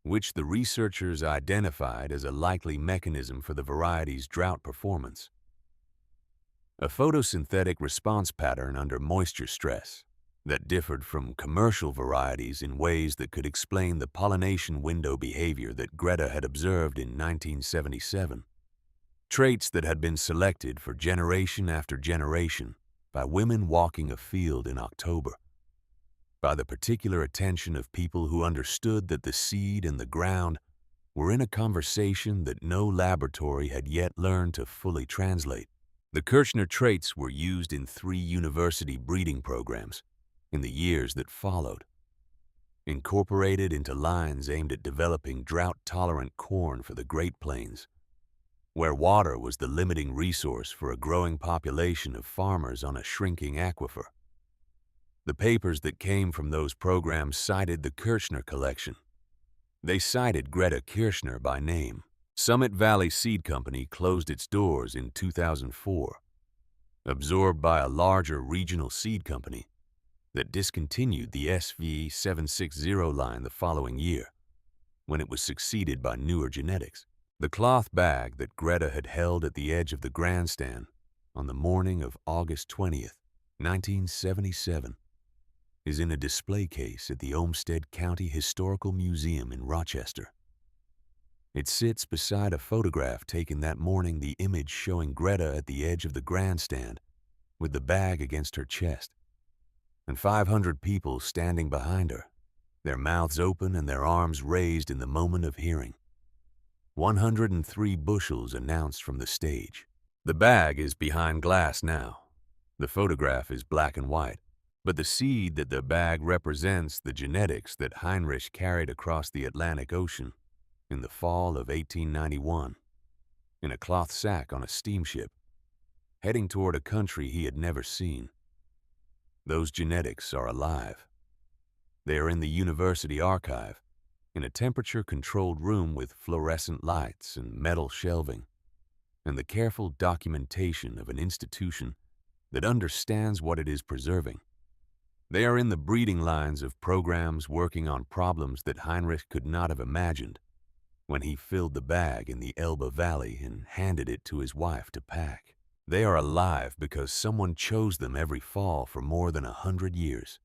which the researchers identified as a likely mechanism for the variety's drought performance. A photosynthetic response pattern under moisture stress that differed from commercial varieties in ways that could explain the pollination window behavior that Greta had observed in 1977. Traits that had been selected for generation after generation by women walking a field in October, by the particular attention of people who understood that the seed and the ground were in a conversation that no laboratory had yet learned to fully translate. The Kirschner traits were used in 3 university breeding programs in the years that followed, incorporated into lines aimed at developing drought-tolerant corn for the Great Plains, where water was the limiting resource for a growing population of farmers on a shrinking aquifer. The papers that came from those programs cited the Kirschner collection. They cited Greta Kirschner by name. Summit Valley Seed Company closed its doors in 2004, absorbed by a larger regional seed company that discontinued the SV760 line the following year, when it was succeeded by newer genetics. The cloth bag that Greta had held at the edge of the grandstand on the morning of August 20th, 1977, is in a display case at the Olmsted County Historical Museum in Rochester. It sits beside a photograph taken that morning, the image showing Greta at the edge of the grandstand with the bag against her chest, and 500 people standing behind her, their mouths open and their arms raised in the moment of hearing. 103 bushels announced from the stage. The bag is behind glass now. The photograph is black and white. But the seed that the bag represents the genetics that Heinrich carried across the Atlantic Ocean in the fall of 1891, in a cloth sack on a steamship, heading toward a country he had never seen. Those genetics are alive. They are in the university archive, in a temperature-controlled room with fluorescent lights and metal shelving, and the careful documentation of an institution that understands what it is preserving. They are in the breeding lines of programs working on problems that Heinrich could not have imagined when he filled the bag in the Elbe Valley and handed it to his wife to pack. They are alive because someone chose them every fall for more than 100 years.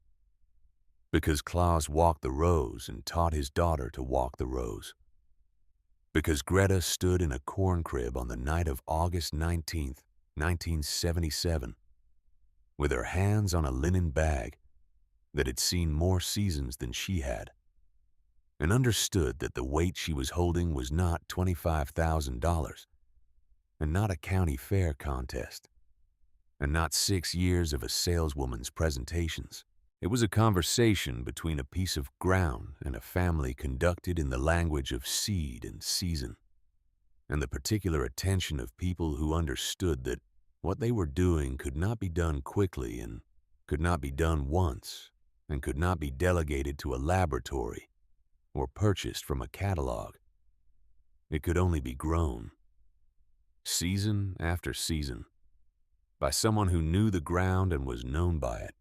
Because Klaus walked the rows and taught his daughter to walk the rows. Because Greta stood in a corn crib on the night of August 19th, 1977, with her hands on a linen bag that had seen more seasons than she had, and understood that the weight she was holding was not $25,000, and not a county fair contest, and not 6 years of a saleswoman's presentations. It was a conversation between a piece of ground and a family conducted in the language of seed and season, and the particular attention of people who understood that what they were doing could not be done quickly and could not be done once and could not be delegated to a laboratory or purchased from a catalog. It could only be grown, season after season, by someone who knew the ground and was known by it.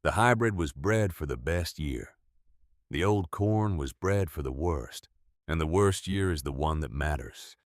The hybrid was bred for the best year. The old corn was bred for the worst, and the worst year is the one that matters.